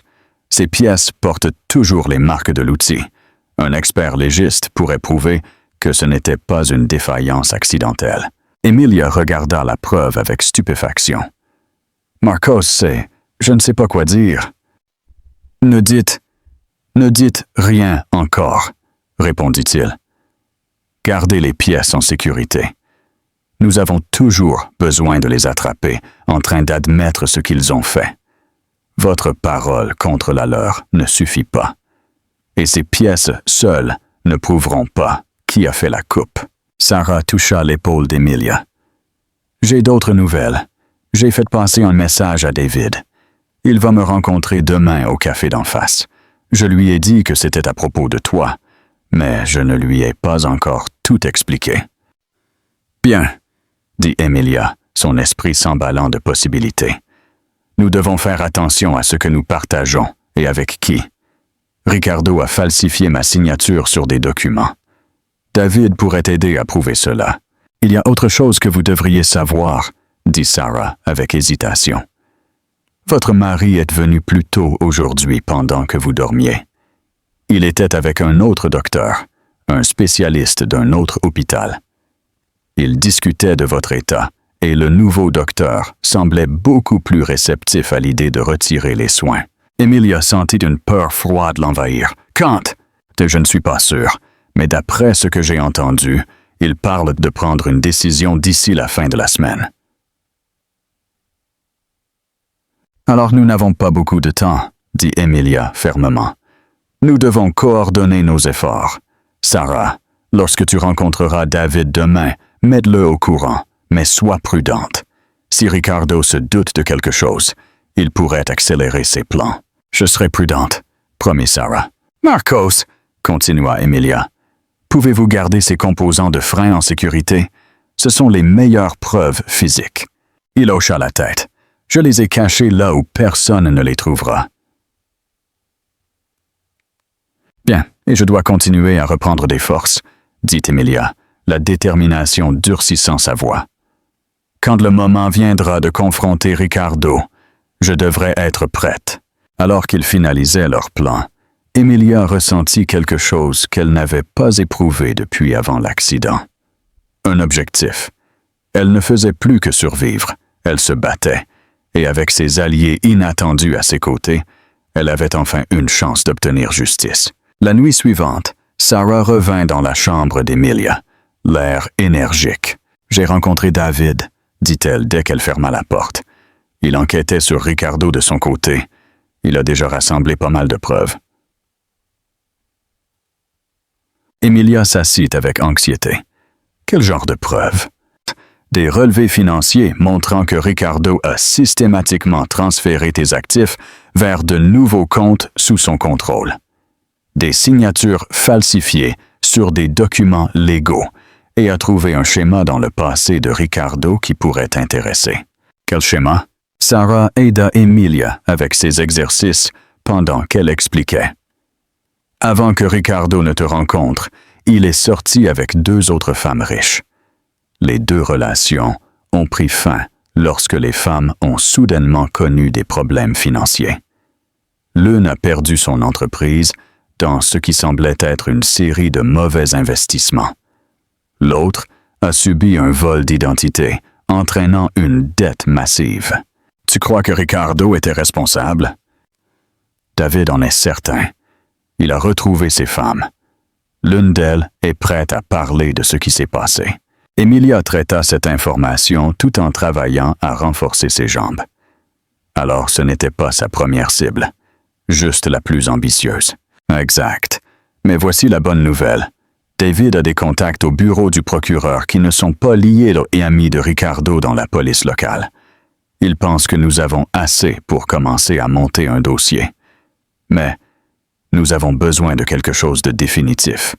Ces pièces portent toujours les marques de l'outil. Un expert légiste pourrait prouver que ce n'était pas une défaillance accidentelle. Emilia regarda la preuve avec stupéfaction. Marcos, je ne sais pas quoi dire. Ne dites rien encore, répondit-il. Gardez les pièces en sécurité. Nous avons toujours besoin de les attraper en train d'admettre ce qu'ils ont fait. Votre parole contre la leur ne suffit pas. Et ces pièces seules ne prouveront pas qui a fait la coupe. Sarah toucha l'épaule d'Emilia. J'ai d'autres nouvelles. J'ai fait passer un message à David. Il va me rencontrer demain au café d'en face. Je lui ai dit que c'était à propos de toi, mais je ne lui ai pas encore tout expliqué. Bien, dit Emilia, son esprit s'emballant de possibilités. Nous devons faire attention à ce que nous partageons et avec qui. Ricardo a falsifié ma signature sur des documents. David pourrait aider à prouver cela. Il y a autre chose que vous devriez savoir, dit Sarah avec hésitation. Votre mari est venu plus tôt aujourd'hui pendant que vous dormiez. Il était avec un autre docteur, un spécialiste d'un autre hôpital. Il discutait de votre état et le nouveau docteur semblait beaucoup plus réceptif à l'idée de retirer les soins. Emilia sentit une peur froide l'envahir. Quand? Je ne suis pas sûr, mais d'après ce que j'ai entendu, il parle de prendre une décision d'ici la fin de la semaine. Alors nous n'avons pas beaucoup de temps, dit Emilia fermement. Nous devons coordonner nos efforts. Sarah, lorsque tu rencontreras David demain, mets-le au courant, mais sois prudente. Si Ricardo se doute de quelque chose, il pourrait accélérer ses plans. Je serai prudente, promit Sarah. Marcos, continua Emilia, pouvez-vous garder ces composants de frein en sécurité? Ce sont les meilleures preuves physiques. Il hocha la tête. Je les ai cachés là où personne ne les trouvera. Bien, et je dois continuer à reprendre des forces, dit Emilia, la détermination durcissant sa voix. Quand le moment viendra de confronter Ricardo, je devrais être prête. Alors qu'ils finalisaient leur plan, Emilia ressentit quelque chose qu'elle n'avait pas éprouvé depuis avant l'accident. Un objectif. Elle ne faisait plus que survivre, elle se battait, et avec ses alliés inattendus à ses côtés, elle avait enfin une chance d'obtenir justice. La nuit suivante, Sarah revint dans la chambre d'Emilia, l'air énergique. « J'ai rencontré David », dit-elle dès qu'elle ferma la porte. Il enquêtait sur Ricardo de son côté. Il a déjà rassemblé pas mal de preuves. Emilia s'assit avec anxiété. Quel genre de preuves? Des relevés financiers montrant que Ricardo a systématiquement transféré tes actifs vers de nouveaux comptes sous son contrôle. Des signatures falsifiées sur des documents légaux et a trouvé un schéma dans le passé de Ricardo qui pourrait t'intéresser. Quel schéma? Sarah aida Emilia avec ses exercices pendant qu'elle expliquait. Avant que Ricardo ne te rencontre, il est sorti avec 2 autres femmes riches. Les 2 relations ont pris fin lorsque les femmes ont soudainement connu des problèmes financiers. L'une a perdu son entreprise dans ce qui semblait être une série de mauvais investissements. L'autre a subi un vol d'identité, entraînant une dette massive. Tu crois que Ricardo était responsable? David en est certain. Il a retrouvé ses femmes. L'une d'elles est prête à parler de ce qui s'est passé. Emilia traita cette information tout en travaillant à renforcer ses jambes. Alors ce n'était pas sa première cible, juste la plus ambitieuse. Exact. Mais voici la bonne nouvelle. David a des contacts au bureau du procureur qui ne sont pas liés et amis de Ricardo dans la police locale. Il pense que nous avons assez pour commencer à monter un dossier. Mais nous avons besoin de quelque chose de définitif.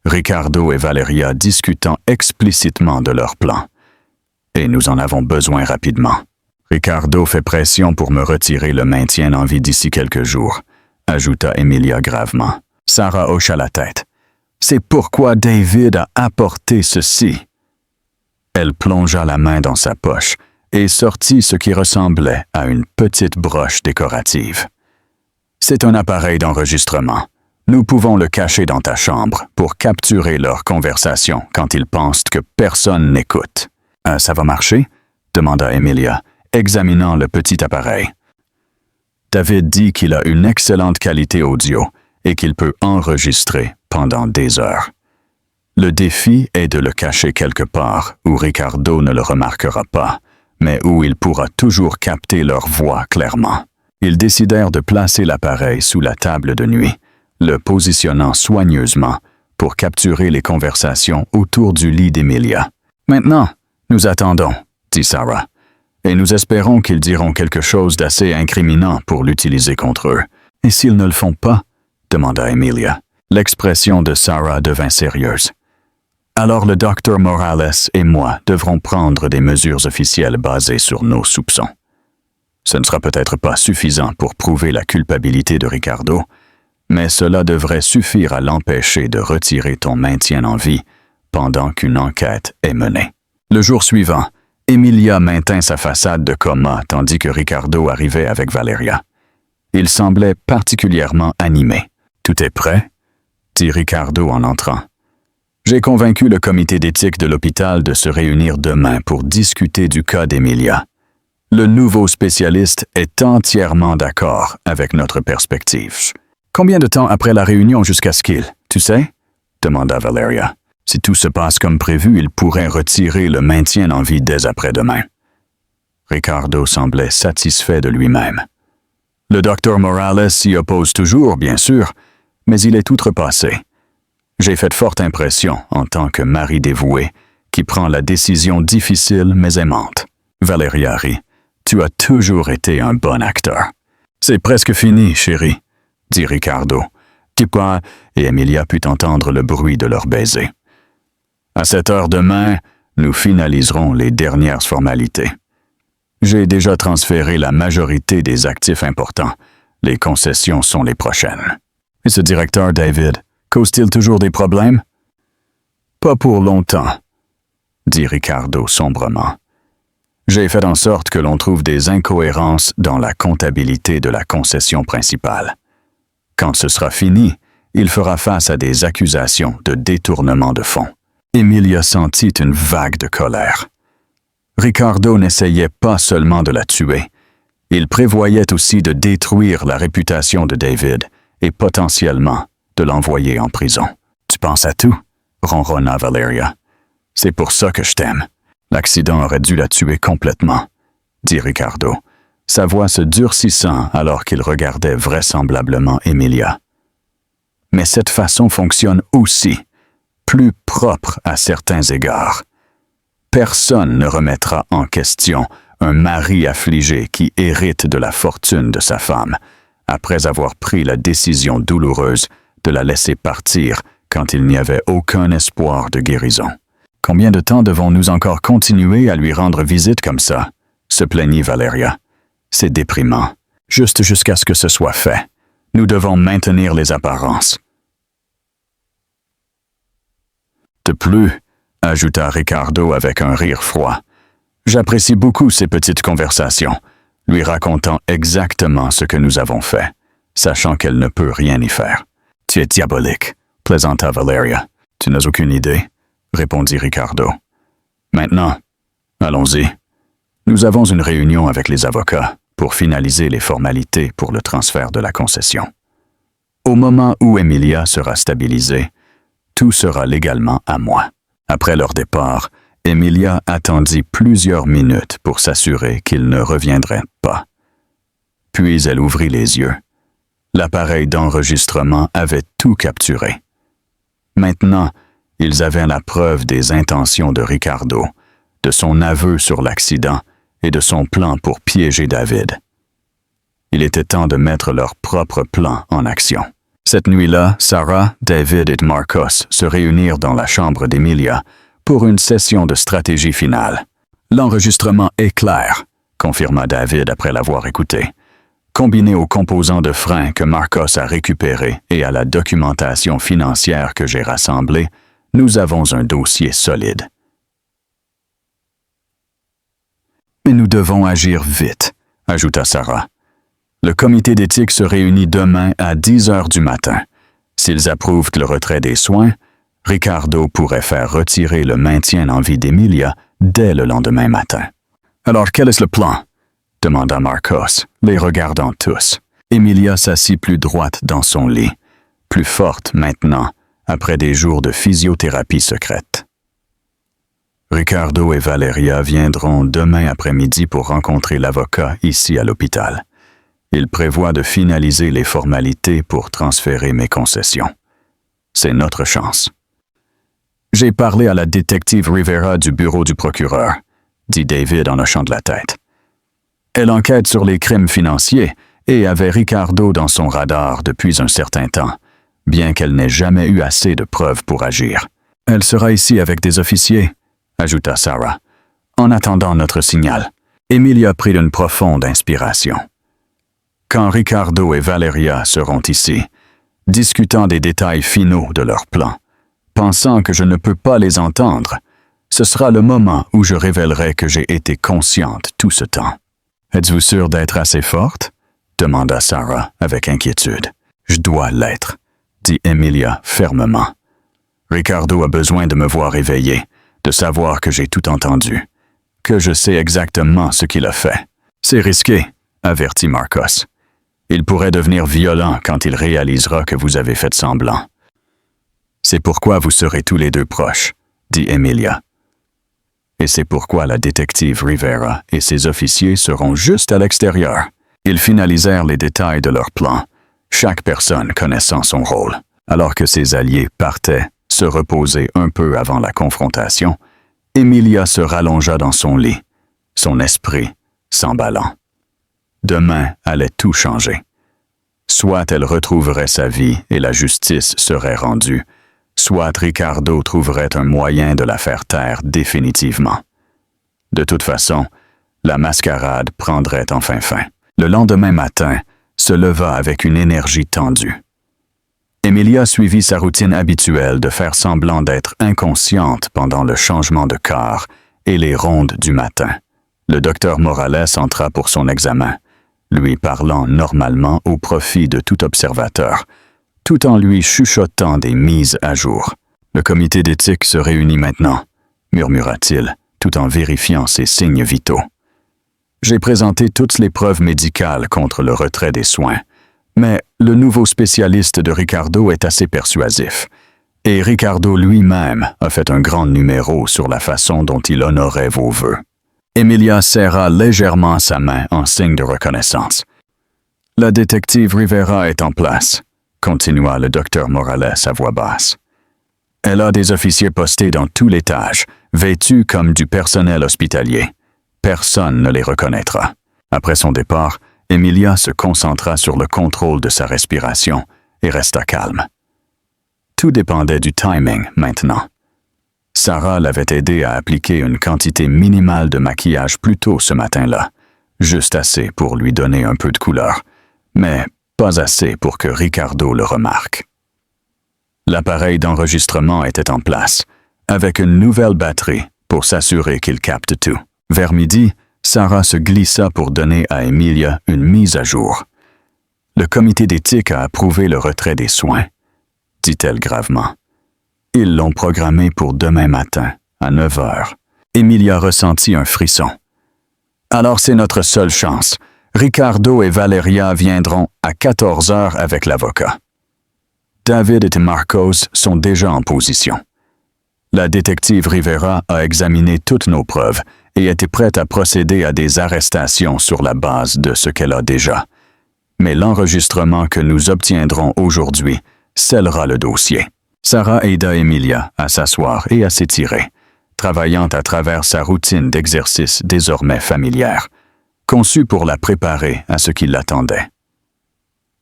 Ricardo et Valeria discutant explicitement de leur plan. Et nous en avons besoin rapidement. Ricardo fait pression pour me retirer le maintien en vie d'ici quelques jours, ajouta Emilia gravement. Sarah hocha la tête. C'est pourquoi David a apporté ceci. Elle plongea la main dans sa poche et sortit ce qui ressemblait à une petite broche décorative. C'est un appareil d'enregistrement. Nous pouvons le cacher dans ta chambre pour capturer leur conversation quand ils pensent que personne n'écoute. Ça va marcher? Demanda Emilia, examinant le petit appareil. David dit qu'il a une excellente qualité audio et qu'il peut enregistrer pendant des heures. Le défi est de le cacher quelque part où Ricardo ne le remarquera pas, mais où il pourra toujours capter leur voix clairement. Ils décidèrent de placer l'appareil sous la table de nuit, le positionnant soigneusement pour capturer les conversations autour du lit d'Emilia. « Maintenant, nous attendons, » dit Sarah, « et nous espérons qu'ils diront quelque chose d'assez incriminant pour l'utiliser contre eux. »« Et s'ils ne le font pas? » demanda Emilia. L'expression de Sarah devint sérieuse. « Alors le docteur Morales et moi devrons prendre des mesures officielles basées sur nos soupçons. » Ce ne sera peut-être pas suffisant pour prouver la culpabilité de Ricardo, mais cela devrait suffire à l'empêcher de retirer ton maintien en vie pendant qu'une enquête est menée. Le jour suivant, Emilia maintint sa façade de coma tandis que Ricardo arrivait avec Valeria. Il semblait particulièrement animé. « Tout est prêt ?» dit Ricardo en entrant. « J'ai convaincu le comité d'éthique de l'hôpital de se réunir demain pour discuter du cas d'Emilia. Le nouveau spécialiste est entièrement d'accord avec notre perspective. » « Combien de temps après la réunion jusqu'à ce qu'il, tu sais ?» demanda Valeria. « Si tout se passe comme prévu, il pourrait retirer le maintien en vie dès après-demain. » Ricardo semblait satisfait de lui-même. Le docteur Morales s'y oppose toujours, bien sûr, mais il est outrepassé. J'ai fait forte impression en tant que mari dévoué qui prend la décision difficile mais aimante. Valeria rit. « Tu as toujours été un bon acteur. »« C'est presque fini, chérie, » dit Ricardo. Et Emilia put entendre le bruit de leur baiser. « À 7 heures demain, nous finaliserons les dernières formalités. J'ai déjà transféré la majorité des actifs importants. Les concessions sont les prochaines. » « Et ce directeur David, cause-t-il toujours des problèmes? »« Pas pour longtemps, » dit Ricardo sombrement. « J'ai fait en sorte que l'on trouve des incohérences dans la comptabilité de la concession principale. Quand ce sera fini, il fera face à des accusations de détournement de fonds. » Emilia sentit une vague de colère. Ricardo n'essayait pas seulement de la tuer. Il prévoyait aussi de détruire la réputation de David et potentiellement de l'envoyer en prison. « Tu penses à tout ?» ronronna Valeria. « C'est pour ça que je t'aime. L'accident aurait dû la tuer complètement, » dit Ricardo, sa voix se durcissant alors qu'il regardait vraisemblablement Emilia. « Mais cette façon fonctionne aussi, plus propre à certains égards. Personne ne remettra en question un mari affligé qui hérite de la fortune de sa femme, après avoir pris la décision douloureuse de la laisser partir quand il n'y avait aucun espoir de guérison. Combien de temps devons-nous encore continuer à lui rendre visite comme ça? » se plaignit Valeria. « C'est déprimant. Juste jusqu'à ce que ce soit fait. Nous devons maintenir les apparences. » De plus, ajouta Ricardo avec un rire froid, j'apprécie beaucoup ces petites conversations, lui racontant exactement ce que nous avons fait, sachant qu'elle ne peut rien y faire. « Tu es diabolique, » plaisanta Valeria. « Tu n'as aucune idée, » répondit Ricardo. « Maintenant, allons-y. Nous avons une réunion avec les avocats pour finaliser les formalités pour le transfert de la concession. Au moment où Emilia sera stabilisée, tout sera légalement à moi. » Après leur départ, Emilia attendit plusieurs minutes pour s'assurer qu'ils ne reviendraient pas. Puis elle ouvrit les yeux. L'appareil d'enregistrement avait tout capturé. Maintenant, ils avaient la preuve des intentions de Ricardo, de son aveu sur l'accident et de son plan pour piéger David. Il était temps de mettre leur propre plan en action. Cette nuit-là, Sarah, David et Marcos se réunirent dans la chambre d'Emilia pour une session de stratégie finale. « L'enregistrement est clair », confirma David après l'avoir écouté. « Combiné aux composants de frein que Marcos a récupérés et à la documentation financière que j'ai rassemblée, nous avons un dossier solide. » « Mais nous devons agir vite », ajouta Sarah. « Le comité d'éthique se réunit demain à 10 heures du matin. S'ils approuvent le retrait des soins, Ricardo pourrait faire retirer le maintien en vie d'Emilia dès le lendemain matin. »« Alors quel est le plan ?» demanda Marcos, les regardant tous. Emilia s'assit plus droite dans son lit, plus forte maintenant, après des jours de physiothérapie secrète. Ricardo et Valeria viendront demain après-midi pour rencontrer l'avocat ici à l'hôpital. Il prévoit de finaliser les formalités pour transférer mes concessions. C'est notre chance. J'ai parlé à la détective Rivera du bureau du procureur, dit David en hochant de la tête. Elle enquête sur les crimes financiers et avait Ricardo dans son radar depuis un certain temps, bien qu'elle n'ait jamais eu assez de preuves pour agir. Elle sera ici avec des officiers, ajouta Sarah, en attendant notre signal. Emilia prit une profonde inspiration. Quand Ricardo et Valeria seront ici, discutant des détails finaux de leur plan, pensant que je ne peux pas les entendre, ce sera le moment où je révélerai que j'ai été consciente tout ce temps. « Êtes-vous sûre d'être assez forte ?» demanda Sarah avec inquiétude. « Je dois l'être, » dit Emilia fermement. « Ricardo a besoin de me voir éveillée, de savoir que j'ai tout entendu, que je sais exactement ce qu'il a fait. C'est risqué, » avertit Marcos. « Il pourrait devenir violent quand il réalisera que vous avez fait semblant. » « C'est pourquoi vous serez tous les deux proches, » dit Emilia. « Et c'est pourquoi la détective Rivera et ses officiers seront juste à l'extérieur. » Ils finalisèrent les détails de leur plan, chaque personne connaissant son rôle. Alors que ses alliés partaient se reposer un peu avant la confrontation, Emilia se rallongea dans son lit, son esprit s'emballant. Demain allait tout changer. Soit elle retrouverait sa vie et la justice serait rendue, soit Ricardo trouverait un moyen de la faire taire définitivement. De toute façon, la mascarade prendrait enfin fin. Le lendemain matin, se leva avec une énergie tendue. Emilia suivit sa routine habituelle de faire semblant d'être inconsciente pendant le changement de corps et les rondes du matin. Le docteur Morales entra pour son examen, lui parlant normalement au profit de tout observateur, tout en lui chuchotant des mises à jour. « Le comité d'éthique se réunit maintenant », murmura-t-il, tout en vérifiant ses signes vitaux. « J'ai présenté toutes les preuves médicales contre le retrait des soins, mais le nouveau spécialiste de Ricardo est assez persuasif, et Ricardo lui-même a fait un grand numéro sur la façon dont il honorait vos vœux. » Emilia serra légèrement sa main en signe de reconnaissance. « La détective Rivera est en place, » continua le docteur Morales à voix basse. « Elle a des officiers postés dans tout l'étage, vêtus comme du personnel hospitalier. Personne ne les reconnaîtra. » Après son départ, Emilia se concentra sur le contrôle de sa respiration et resta calme. Tout dépendait du timing maintenant. Sarah l'avait aidé à appliquer une quantité minimale de maquillage plus tôt ce matin-là, juste assez pour lui donner un peu de couleur, mais pas assez pour que Ricardo le remarque. L'appareil d'enregistrement était en place, avec une nouvelle batterie pour s'assurer qu'il capte tout. Vers midi, Sarah se glissa pour donner à Emilia une mise à jour. « Le comité d'éthique a approuvé le retrait des soins, » dit-elle gravement. « Ils l'ont programmé pour demain matin, à 9 heures. » Emilia ressentit un frisson. « Alors c'est notre seule chance. Ricardo et Valeria viendront à 14 heures avec l'avocat. David et Marcos sont déjà en position. La détective Rivera a examiné toutes nos preuves et était prête à procéder à des arrestations sur la base de ce qu'elle a déjà. Mais l'enregistrement que nous obtiendrons aujourd'hui scellera le dossier. » Sarah aida Emilia à s'asseoir et à s'étirer, travaillant à travers sa routine d'exercice désormais familière, conçue pour la préparer à ce qui l'attendait.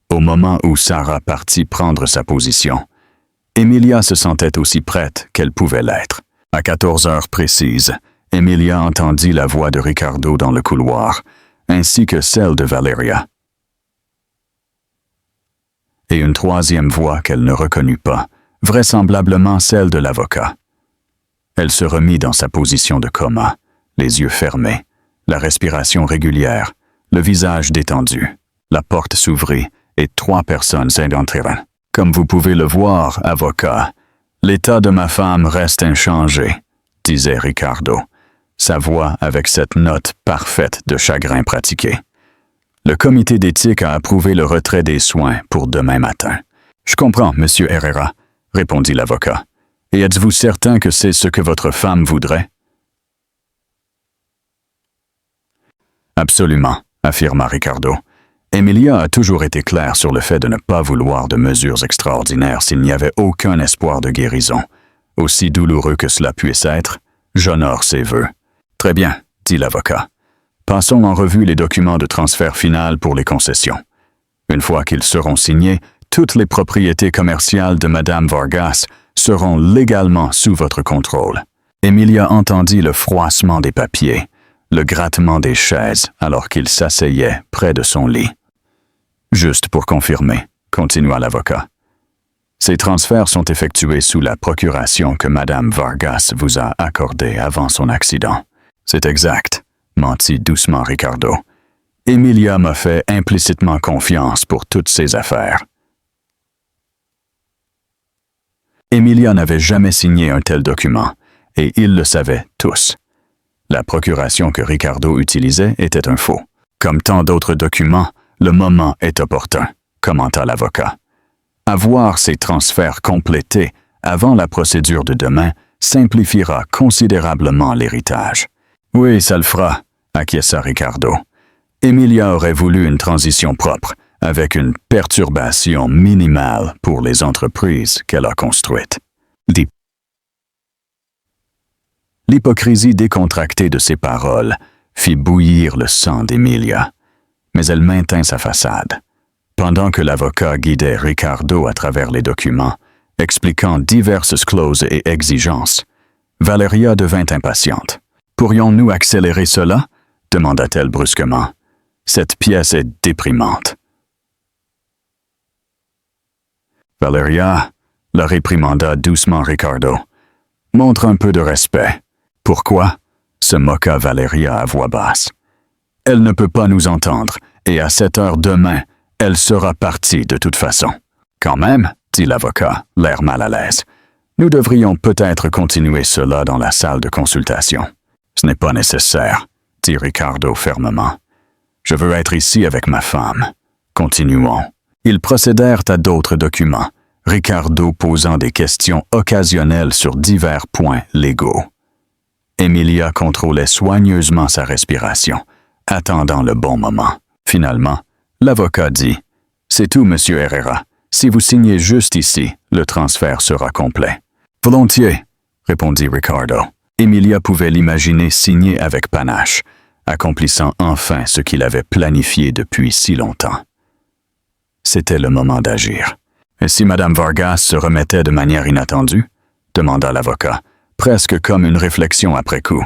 Au moment où Sarah partit prendre sa position, Emilia se sentait aussi prête qu'elle pouvait l'être. À 14 heures précises, Emilia entendit la voix de Ricardo dans le couloir, ainsi que celle de Valeria. Et une troisième voix qu'elle ne reconnut pas, vraisemblablement celle de l'avocat. Elle se remit dans sa position de coma, les yeux fermés, la respiration régulière, le visage détendu. La porte s'ouvrit et 3 personnes entrèrent. « Comme vous pouvez le voir, avocat, l'état de ma femme reste inchangé, » disait Ricardo, sa voix avec cette note parfaite de chagrin pratiqué. « Le comité d'éthique a approuvé le retrait des soins pour demain matin. »« Je comprends, monsieur Herrera, » répondit l'avocat. « Et êtes-vous certain que c'est ce que votre femme voudrait? » « Absolument, » affirma Ricardo. Emilia a toujours été claire sur le fait de ne pas vouloir de mesures extraordinaires s'il n'y avait aucun espoir de guérison. Aussi douloureux que cela puisse être, j'honore ses vœux. « Très bien, » dit l'avocat. « Passons en revue les documents de transfert final pour les concessions. Une fois qu'ils seront signés, toutes les propriétés commerciales de Madame Vargas seront légalement sous votre contrôle. » Emilia entendit le froissement des papiers, le grattement des chaises alors qu'il s'asseyait près de son lit. Juste pour confirmer, continua l'avocat. Ces transferts sont effectués sous la procuration que Madame Vargas vous a accordée avant son accident. C'est exact, mentit doucement Ricardo. Emilia m'a fait implicitement confiance pour toutes ces affaires. Emilia n'avait jamais signé un tel document, et ils le savaient tous. La procuration que Ricardo utilisait était un faux. Comme tant d'autres documents, le moment est opportun, commenta l'avocat. Avoir ces transferts complétés avant la procédure de demain simplifiera considérablement l'héritage. Oui, ça le fera, acquiesça Ricardo. Emilia aurait voulu une transition propre, avec une perturbation minimale pour les entreprises qu'elle a construites. L'hypocrisie décontractée de ses paroles fit bouillir le sang d'Emilia, mais elle maintint sa façade. Pendant que l'avocat guidait Ricardo à travers les documents, expliquant diverses clauses et exigences, Valeria devint impatiente. « Pourrions-nous accélérer cela ?» demanda-t-elle brusquement. « Cette pièce est déprimante. » Valeria, la réprimanda doucement Ricardo. « Montre un peu de respect. »« Pourquoi ?» se moqua Valeria à voix basse. « Elle ne peut pas nous entendre, et à 7 heures demain, elle sera partie de toute façon. »« Quand même, » dit l'avocat, l'air mal à l'aise. « Nous devrions peut-être continuer cela dans la salle de consultation. »« Ce n'est pas nécessaire, » dit Ricardo fermement. « Je veux être ici avec ma femme. Continuons. » Ils procédèrent à d'autres documents, Ricardo posant des questions occasionnelles sur divers points légaux. Emilia contrôlait soigneusement sa respiration, attendant le bon moment. Finalement, l'avocat dit « C'est tout, Monsieur Herrera. Si vous signez juste ici, le transfert sera complet. »« Volontiers, » répondit Ricardo. Emilia pouvait l'imaginer signer avec panache, accomplissant enfin ce qu'il avait planifié depuis si longtemps. C'était le moment d'agir. « Et si Madame Vargas se remettait de manière inattendue ?» demanda l'avocat, presque comme une réflexion après coup.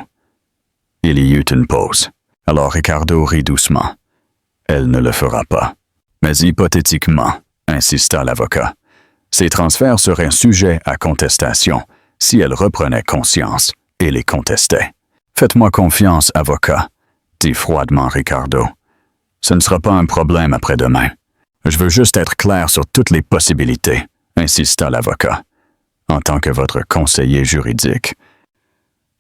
Il y eut une pause. Alors Ricardo rit doucement. « Elle ne le fera pas. » « Mais hypothétiquement, » insista l'avocat, « ces transferts seraient sujets à contestation si elle reprenait conscience et les contestait. »« Faites-moi confiance, avocat, » dit froidement Ricardo. « Ce ne sera pas un problème après-demain. » « Je veux juste être clair sur toutes les possibilités, » insista l'avocat. « En tant que votre conseiller juridique. »«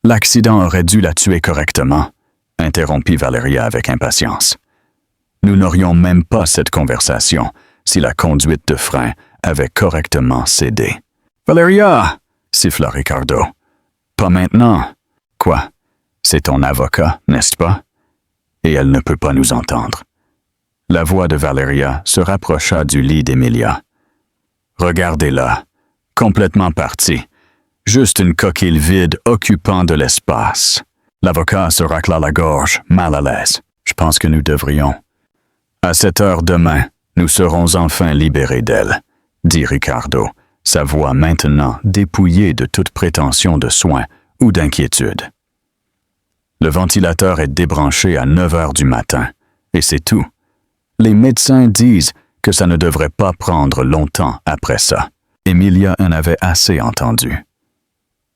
L'accident aurait dû la tuer correctement, » interrompit Valeria avec impatience. « Nous n'aurions même pas cette conversation si la conduite de frein avait correctement cédé. »« Valeria !» siffla Ricardo. « Pas maintenant. »« Quoi? C'est ton avocat, n'est-ce pas? Et elle ne peut pas nous entendre. » La voix de Valeria se rapprocha du lit d'Emilia. « Regardez-la, complètement partie, juste une coquille vide occupant de l'espace. » L'avocat se racla la gorge, mal à l'aise. « Je pense que nous devrions. »« À 7 heures demain, nous serons enfin libérés d'elle, » dit Ricardo, sa voix maintenant dépouillée de toute prétention de soin ou d'inquiétude. « Le ventilateur est débranché à 9 heures du matin, et c'est tout. Les médecins disent que ça ne devrait pas prendre longtemps après ça. » Emilia en avait assez entendu.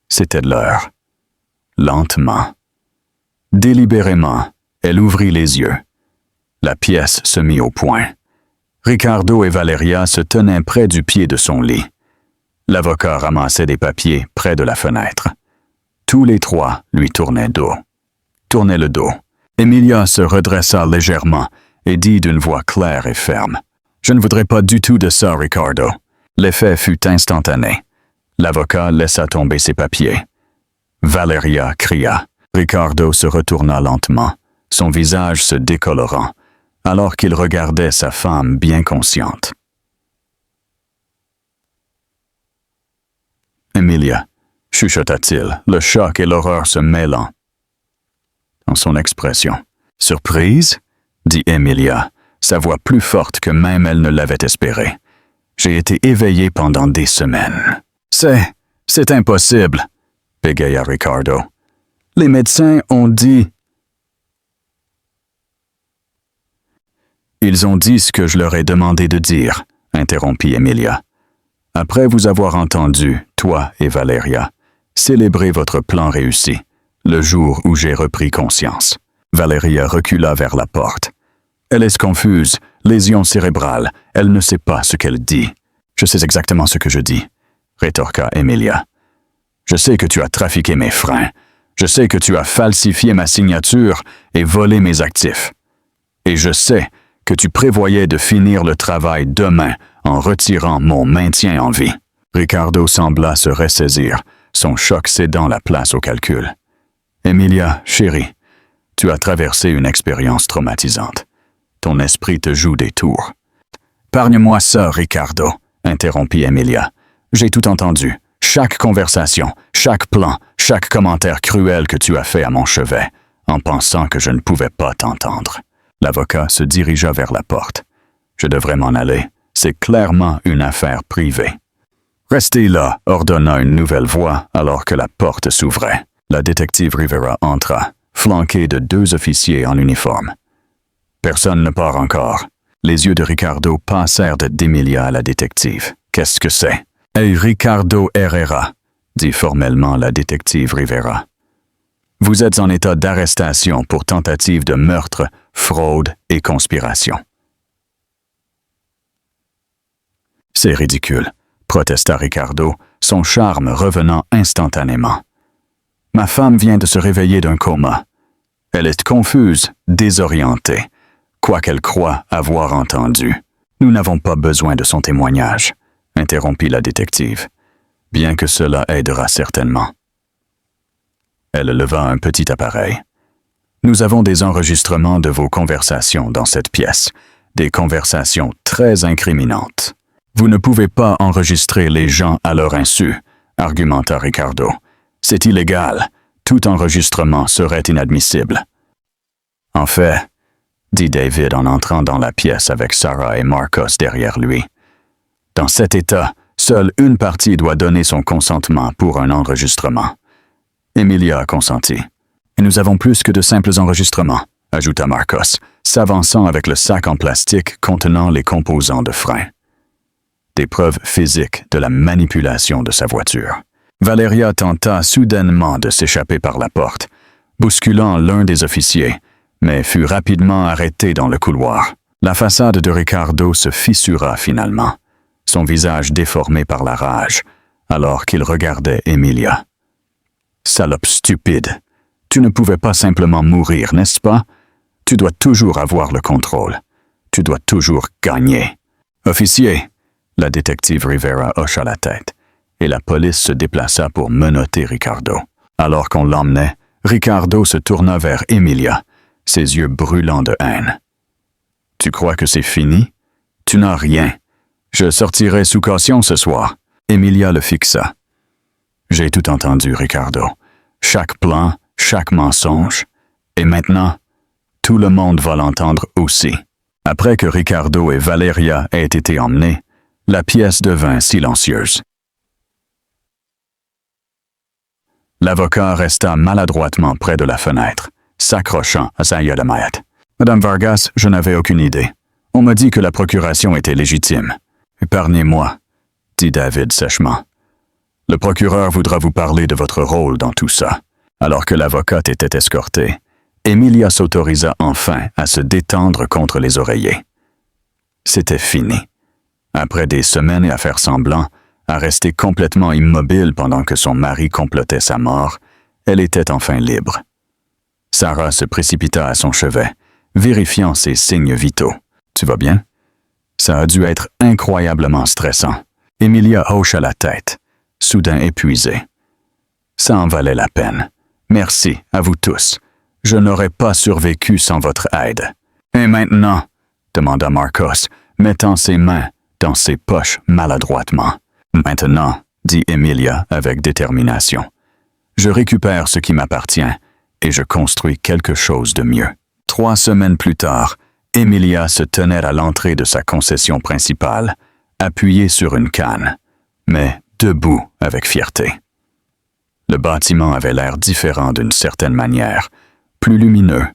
C'était l'heure. Lentement, délibérément, elle ouvrit les yeux. La pièce se mit au point. Ricardo et Valeria se tenaient près du pied de son lit. L'avocat ramassait des papiers près de la fenêtre. Tous les trois lui tournaient le dos. Emilia se redressa légèrement et dit d'une voix claire et ferme. « Je ne voudrais pas du tout de ça, Ricardo. » L'effet fut instantané. L'avocat laissa tomber ses papiers. Valeria cria. Ricardo se retourna lentement, son visage se décolorant, alors qu'il regardait sa femme bien consciente. « Emilia, » chuchota-t-il, le choc et l'horreur se mêlant dans son expression. « Surprise ?» dit Emilia, sa voix plus forte que même elle ne l'avait espéré. « J'ai été éveillé pendant des semaines. »« C'est impossible » bégaya Ricardo. « Les médecins ont dit... » Ils ont dit ce que je leur ai demandé de dire, interrompit Emilia. Après vous avoir entendu, toi et Valeria, célébrer votre plan réussi, le jour où j'ai repris conscience. Valeria recula vers la porte. Elle est confuse, lésion cérébrale, elle ne sait pas ce qu'elle dit. Je sais exactement ce que je dis, rétorqua Emilia. Je sais que tu as trafiqué mes freins. Je sais que tu as falsifié ma signature et volé mes actifs. Et je sais que tu prévoyais de finir le travail demain en retirant mon maintien en vie. Ricardo sembla se ressaisir, son choc cédant la place au calcul. Emilia, chérie, tu as traversé une expérience traumatisante. Ton esprit te joue des tours. Épargne-moi ça, Ricardo, interrompit Emilia. J'ai tout entendu. Chaque conversation, chaque plan, chaque commentaire cruel que tu as fait à mon chevet, en pensant que je ne pouvais pas t'entendre. L'avocat se dirigea vers la porte. Je devrais m'en aller. C'est clairement une affaire privée. Restez là, ordonna une nouvelle voix alors que la porte s'ouvrait. La détective Rivera entra, flanquée de 2 officiers en uniforme. Personne ne part encore. Les yeux de Ricardo passèrent d'Emilia à la détective. Qu'est-ce que c'est? Hey, Ricardo Herrera, dit formellement la détective Rivera. Vous êtes en état d'arrestation pour tentative de meurtre, fraude et conspiration. C'est ridicule, protesta Ricardo, son charme revenant instantanément. Ma femme vient de se réveiller d'un coma. Elle est confuse, désorientée, quoi qu'elle croie avoir entendu. Nous n'avons pas besoin de son témoignage, interrompit la détective, bien que cela aidera certainement. Elle leva un petit appareil. Nous avons des enregistrements de vos conversations dans cette pièce, des conversations très incriminantes. Vous ne pouvez pas enregistrer les gens à leur insu, argumenta Ricardo. C'est illégal. Tout enregistrement serait inadmissible. En fait, dit David en entrant dans la pièce avec Sarah et Marcos derrière lui, dans cet état, seule une partie doit donner son consentement pour un enregistrement. Emilia a consenti. Et nous avons plus que de simples enregistrements, ajouta Marcos, s'avançant avec le sac en plastique contenant les composants de frein. Des preuves physiques de la manipulation de sa voiture. Valeria tenta soudainement de s'échapper par la porte, bousculant l'un des officiers, mais fut rapidement arrêtée dans le couloir. La façade de Ricardo se fissura finalement, son visage déformé par la rage, alors qu'il regardait Emilia. Salope stupide, tu ne pouvais pas simplement mourir, n'est-ce pas? Tu dois toujours avoir le contrôle. Tu dois toujours gagner. Officier, la détective Rivera hocha la tête, et la police se déplaça pour menotter Ricardo. Alors qu'on l'emmenait, Ricardo se tourna vers Emilia, ses yeux brûlants de haine. « Tu crois que c'est fini? Tu n'as rien. Je sortirai sous caution ce soir. » Emilia le fixa. « J'ai tout entendu, Ricardo. Chaque plan, chaque mensonge. Et maintenant, tout le monde va l'entendre aussi. » Après que Ricardo et Valeria aient été emmenés, la pièce devint silencieuse. L'avocat resta maladroitement près de la fenêtre, s'accrochant à sa yodamite. « Madame Vargas, je n'avais aucune idée. On m'a dit que la procuration était légitime. Épargnez-moi, dit David sèchement. Le procureur voudra vous parler de votre rôle dans tout ça. » Alors que l'avocate était escortée, Emilia s'autorisa enfin à se détendre contre les oreillers. C'était fini. Après des semaines à faire semblant, à rester complètement immobile pendant que son mari complotait sa mort, elle était enfin libre. Sarah se précipita à son chevet, vérifiant ses signes vitaux. « Tu vas bien? » Ça a dû être incroyablement stressant. Emilia hocha la tête, soudain épuisée. « Ça en valait la peine. Merci à vous tous. Je n'aurais pas survécu sans votre aide. »« Et maintenant? » demanda Marcos, mettant ses mains dans ses poches maladroitement. « Maintenant, » dit Emilia avec détermination. « Je récupère ce qui m'appartient et je construis quelque chose de mieux. » 3 semaines plus tard, Emilia se tenait à l'entrée de sa concession principale, appuyée sur une canne, mais debout avec fierté. Le bâtiment avait l'air différent d'une certaine manière, plus lumineux,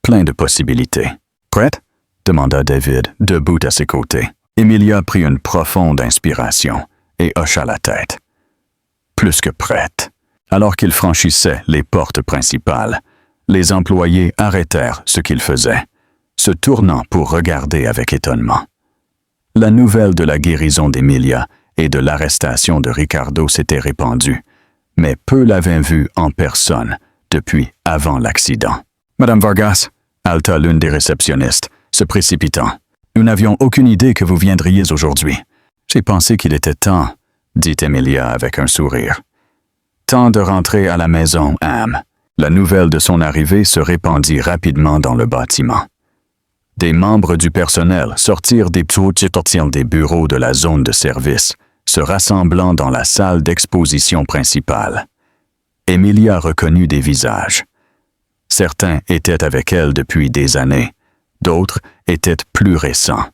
plein de possibilités. « Prête? » demanda David, debout à ses côtés. Emilia prit une profonde inspiration et hocha la tête. Plus que prête. Alors qu'il franchissait les portes principales, les employés arrêtèrent ce qu'ils faisaient, se tournant pour regarder avec étonnement. La nouvelle de la guérison d'Emilia et de l'arrestation de Ricardo s'était répandue, mais peu l'avaient vue en personne depuis avant l'accident. « Madame Vargas », halta l'une des réceptionnistes, se précipitant. « Nous n'avions aucune idée que vous viendriez aujourd'hui. J'ai pensé qu'il était temps, » dit Emilia avec un sourire. « Temps de rentrer à la maison, Am. » La nouvelle de son arrivée se répandit rapidement dans le bâtiment. Des membres du personnel sortirent des bureaux de la zone de service, se rassemblant dans la salle d'exposition principale. Emilia reconnut des visages. Certains étaient avec elle depuis des années, d'autres étaient plus récents,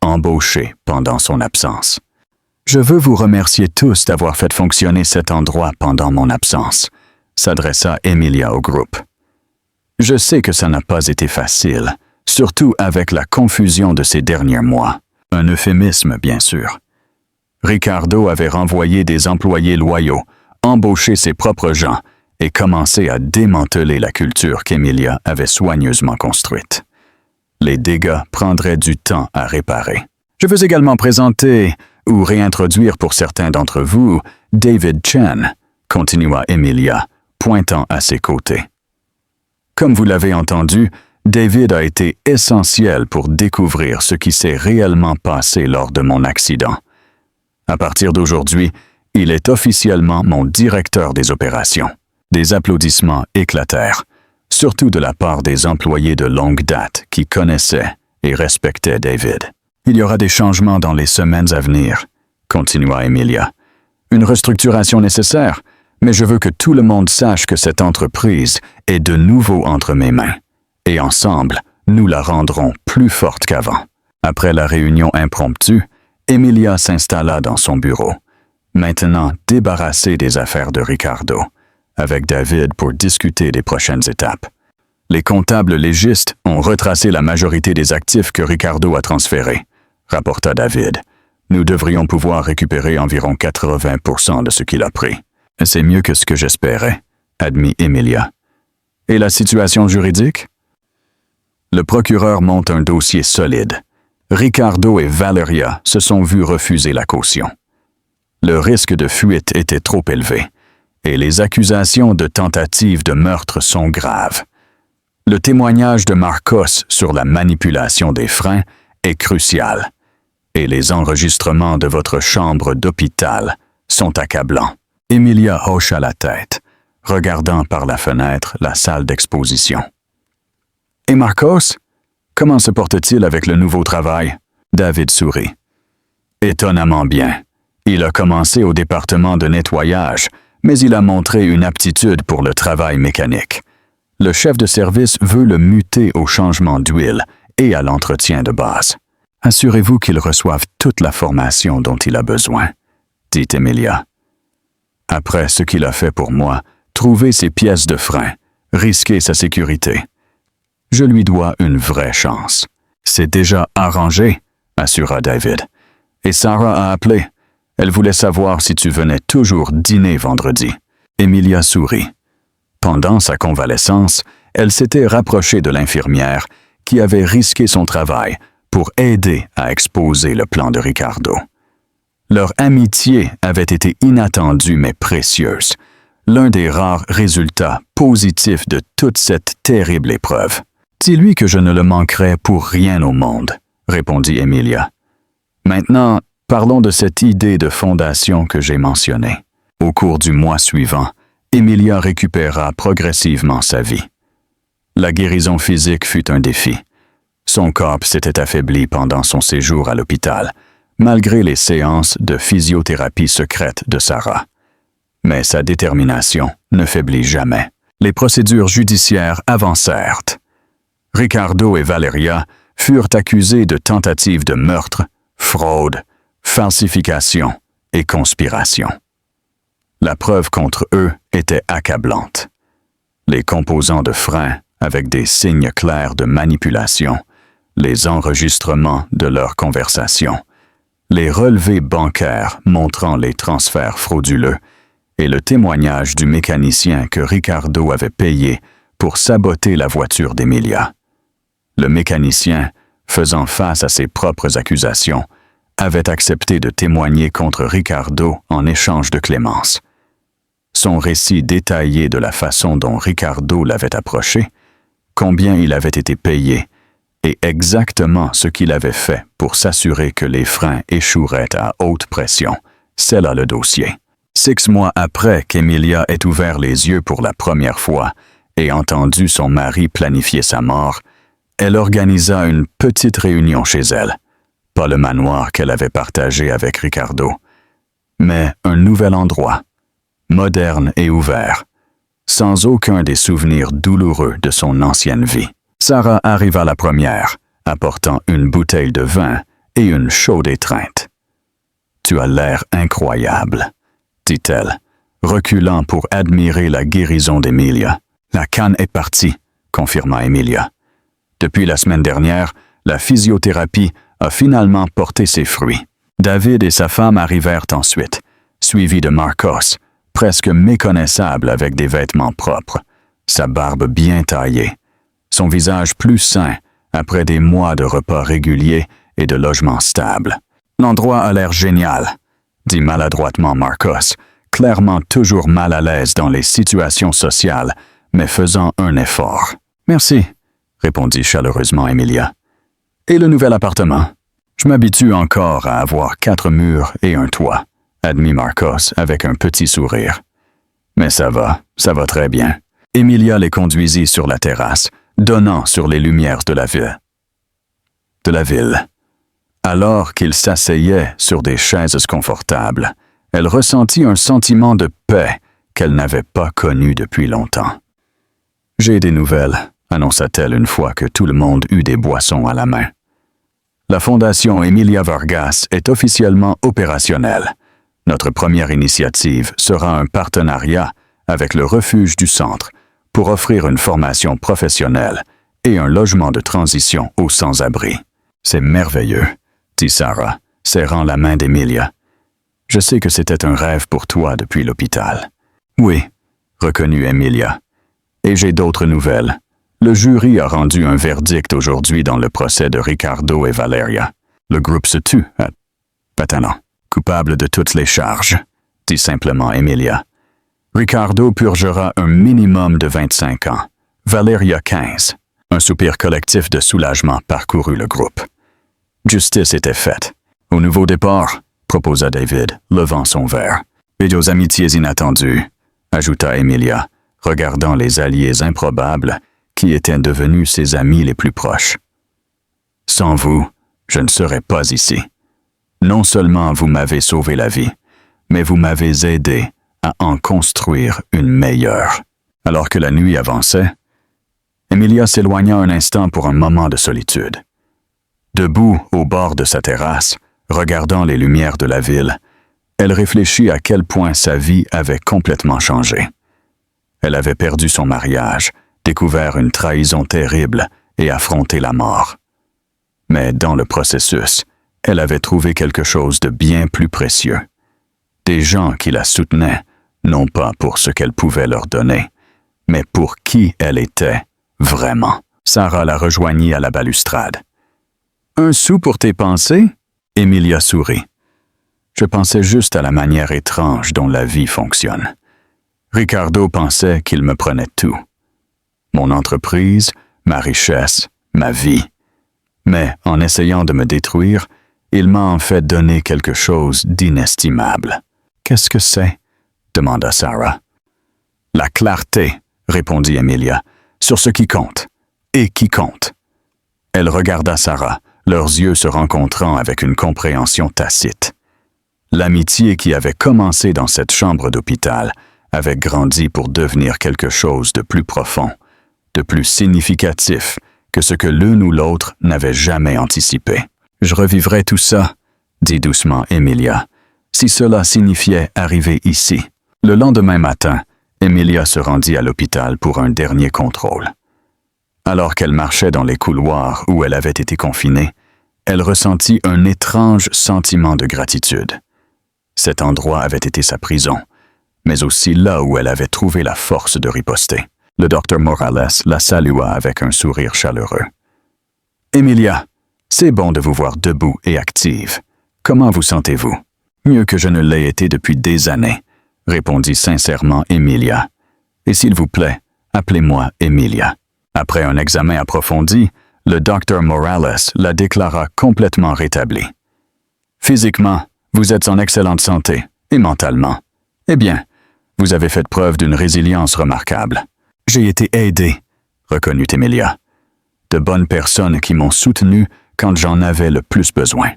embauchés pendant son absence. « Je veux vous remercier tous d'avoir fait fonctionner cet endroit pendant mon absence », s'adressa Emilia au groupe. « Je sais que ça n'a pas été facile, surtout avec la confusion de ces derniers mois. Un euphémisme, bien sûr. Ricardo avait renvoyé des employés loyaux, embauché ses propres gens et commencé à démanteler la culture qu'Emilia avait soigneusement construite. Les dégâts prendraient du temps à réparer. Je veux également présenter, ou réintroduire pour certains d'entre vous, David Chen, continua Emilia, pointant à ses côtés. Comme vous l'avez entendu, David a été essentiel pour découvrir ce qui s'est réellement passé lors de mon accident. À partir d'aujourd'hui, il est officiellement mon directeur des opérations. Des applaudissements éclatèrent, surtout de la part des employés de longue date qui connaissaient et respectaient David. Il y aura des changements dans les semaines à venir, continua Emilia. Une restructuration nécessaire, mais je veux que tout le monde sache que cette entreprise est de nouveau entre mes mains. Et ensemble, nous la rendrons plus forte qu'avant. Après la réunion impromptue, Emilia s'installa dans son bureau, maintenant débarrassée des affaires de Ricardo, avec David pour discuter des prochaines étapes. Les comptables légistes ont retracé la majorité des actifs que Ricardo a transférés, rapporta David. Nous devrions pouvoir récupérer environ 80% de ce qu'il a pris. C'est mieux que ce que j'espérais, admit Emilia. Et la situation juridique? Le procureur monte un dossier solide. Ricardo et Valeria se sont vus refuser la caution. Le risque de fuite était trop élevé, et les accusations de tentative de meurtre sont graves. Le témoignage de Marcos sur la manipulation des freins est crucial, et les enregistrements de votre chambre d'hôpital sont accablants. Emilia hocha la tête, regardant par la fenêtre la salle d'exposition. « Et Marcos? Comment se porte-t-il avec le nouveau travail? » David sourit. « Étonnamment bien. Il a commencé au département de nettoyage, mais il a montré une aptitude pour le travail mécanique. Le chef de service veut le muter au changement d'huile et à l'entretien de base. Assurez-vous qu'il reçoive toute la formation dont il a besoin, » dit Emilia. « Après ce qu'il a fait pour moi, trouver ses pièces de frein, risquer sa sécurité. Je lui dois une vraie chance. »« C'est déjà arrangé, » assura David. « Et Sarah a appelé. Elle voulait savoir si tu venais toujours dîner vendredi. » Emilia sourit. Pendant sa convalescence, elle s'était rapprochée de l'infirmière qui avait risqué son travail pour aider à exposer le plan de Ricardo. Leur amitié avait été inattendue mais précieuse, l'un des rares résultats positifs de toute cette terrible épreuve. « Dis-lui que je ne le manquerai pour rien au monde, » répondit Emilia. « Maintenant, parlons de cette idée de fondation que j'ai mentionnée. Au cours du mois suivant, Emilia récupéra progressivement sa vie. La guérison physique fut un défi. Son corps s'était affaibli pendant son séjour à l'hôpital, malgré les séances de physiothérapie secrète de Sarah. Mais sa détermination ne faiblit jamais. Les procédures judiciaires avancèrent. Ricardo et Valeria furent accusés de tentative de meurtre, fraude, falsification et conspiration. La preuve contre eux était accablante. Les composants de frein, avec des signes clairs de manipulation, les enregistrements de leur conversation, les relevés bancaires montrant les transferts frauduleux et le témoignage du mécanicien que Ricardo avait payé pour saboter la voiture d'Emilia. Le mécanicien, faisant face à ses propres accusations, avait accepté de témoigner contre Ricardo en échange de clémence. Son récit détaillé de la façon dont Ricardo l'avait approché, combien il avait été payé et exactement ce qu'il avait fait pour s'assurer que les freins échoueraient à haute pression, scella le dossier. 6 mois après qu'Emilia ait ouvert les yeux pour la première fois et entendu son mari planifier sa mort, elle organisa une petite réunion chez elle. Pas le manoir qu'elle avait partagé avec Ricardo, mais un nouvel endroit, moderne et ouvert, sans aucun des souvenirs douloureux de son ancienne vie. Sarah arriva la première, apportant une bouteille de vin et une chaude étreinte. « Tu as l'air incroyable », dit-elle, reculant pour admirer la guérison d'Emilia. « La canne est partie », confirma Emilia. Depuis la semaine dernière, la physiothérapie a finalement porté ses fruits. David et sa femme arrivèrent ensuite, suivis de Marcos, presque méconnaissable avec des vêtements propres, sa barbe bien taillée, son visage plus sain après des mois de repas réguliers et de logement stable. « L'endroit a l'air génial », dit maladroitement Marcos, clairement toujours mal à l'aise dans les situations sociales, mais faisant un effort. « Merci », répondit chaleureusement Emilia. « Et le nouvel appartement? Je m'habitue encore à avoir 4 murs et un toit, admit Marcos avec un petit sourire. Mais ça va très bien. Emilia les conduisit sur la terrasse, donnant sur les lumières de la ville. Alors qu'ils s'asseyaient sur des chaises confortables, elle ressentit un sentiment de paix qu'elle n'avait pas connu depuis longtemps. « J'ai des nouvelles », annonça-t-elle une fois que tout le monde eut des boissons à la main. La Fondation Emilia Vargas est officiellement opérationnelle. Notre première initiative sera un partenariat avec le refuge du centre pour offrir une formation professionnelle et un logement de transition aux sans-abri. C'est merveilleux, dit Sarah, serrant la main d'Emilia. Je sais que c'était un rêve pour toi depuis l'hôpital. Oui, reconnut Emilia. Et j'ai d'autres nouvelles. Le jury a rendu un verdict aujourd'hui dans le procès de Ricardo et Valeria. Le groupe se tue, patanant, coupable de toutes les charges, dit simplement Emilia. Ricardo purgera un minimum de 25 ans, Valeria 15. Un soupir collectif de soulagement parcourut le groupe. Justice était faite. Au nouveau départ, proposa David, levant son verre. Et aux amitiés inattendues, ajouta Emilia, regardant les alliés improbables qui étaient devenus ses amis les plus proches. Sans vous, je ne serais pas ici. Non seulement vous m'avez sauvé la vie, mais vous m'avez aidé à en construire une meilleure. Alors que la nuit avançait, Emilia s'éloigna un instant pour un moment de solitude. Debout au bord de sa terrasse, regardant les lumières de la ville, elle réfléchit à quel point sa vie avait complètement changé. Elle avait perdu son mariage, découvert une trahison terrible et affronté la mort. Mais dans le processus, elle avait trouvé quelque chose de bien plus précieux. Des gens qui la soutenaient, non pas pour ce qu'elle pouvait leur donner, mais pour qui elle était vraiment. Sarah la rejoignit à la balustrade. « Un sou pour tes pensées ?» Emilia sourit. « Je pensais juste à la manière étrange dont la vie fonctionne. Ricardo pensait qu'il me prenait tout. Mon entreprise, ma richesse, ma vie. Mais en essayant de me détruire, il m'a en fait donné quelque chose d'inestimable. »« Qu'est-ce que c'est ?» demanda Sarah. « La clarté, » répondit Emilia, « sur ce qui compte, et qui compte. » Elle regarda Sarah, leurs yeux se rencontrant avec une compréhension tacite. L'amitié qui avait commencé dans cette chambre d'hôpital avait grandi pour devenir quelque chose de plus profond, de plus significatif que ce que l'une ou l'autre n'avait jamais anticipé. « Je revivrai tout ça, » dit doucement Emilia, « si cela signifiait arriver ici. » Le lendemain matin, Emilia se rendit à l'hôpital pour un dernier contrôle. Alors qu'elle marchait dans les couloirs où elle avait été confinée, elle ressentit un étrange sentiment de gratitude. Cet endroit avait été sa prison, mais aussi là où elle avait trouvé la force de riposter. Le docteur Morales la salua avec un sourire chaleureux. « Emilia, c'est bon de vous voir debout et active. Comment vous sentez-vous? »« Mieux que je ne l'ai été depuis des années, » répondit sincèrement Emilia. « Et s'il vous plaît, appelez-moi Emilia. » Après un examen approfondi, le docteur Morales la déclara complètement rétablie. « Physiquement, vous êtes en excellente santé, et mentalement. Eh bien, vous avez fait preuve d'une résilience remarquable. J'ai été aidée, » reconnut Emilia. « De bonnes personnes qui m'ont soutenue quand j'en avais le plus besoin. »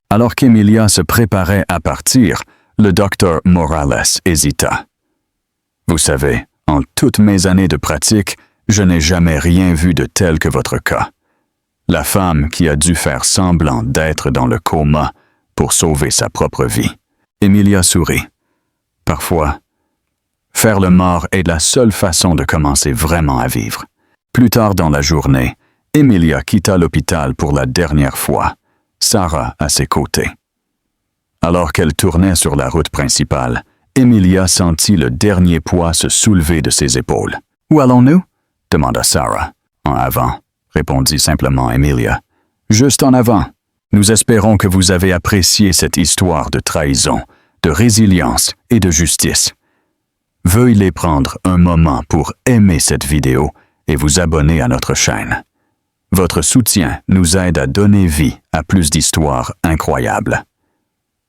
Alors qu'Emilia se préparait à partir, le docteur Morales hésita. « Vous savez, en toutes mes années de pratique, je n'ai jamais rien vu de tel que votre cas. La femme qui a dû faire semblant d'être dans le coma pour sauver sa propre vie. » Emilia sourit. « Parfois, faire le mort est la seule façon de commencer vraiment à vivre. » Plus tard dans la journée, Emilia quitta l'hôpital pour la dernière fois, Sarah à ses côtés. Alors qu'elle tournait sur la route principale, Emilia sentit le dernier poids se soulever de ses épaules. « Où allons-nous? » demanda Sarah. « En avant, » répondit simplement Emilia. « Juste en avant. Nous espérons que vous avez apprécié cette histoire de trahison, de résilience et de justice. Veuillez prendre un moment pour aimer cette vidéo et vous abonner à notre chaîne. Votre soutien nous aide à donner vie à plus d'histoires incroyables.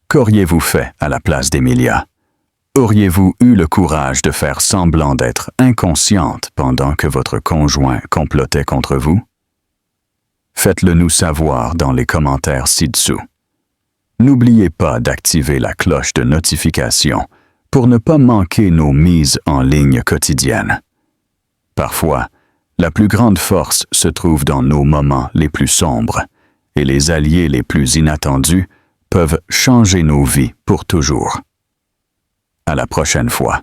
Qu'auriez-vous fait à la place d'Emilia? Auriez-vous eu le courage de faire semblant d'être inconsciente pendant que votre conjoint complotait contre vous? Faites-le nous savoir dans les commentaires ci-dessous. N'oubliez pas d'activer la cloche de notification pour ne pas manquer nos mises en ligne quotidiennes. Parfois, la plus grande force se trouve dans nos moments les plus sombres, et les alliés les plus inattendus peuvent changer nos vies pour toujours. À la prochaine fois.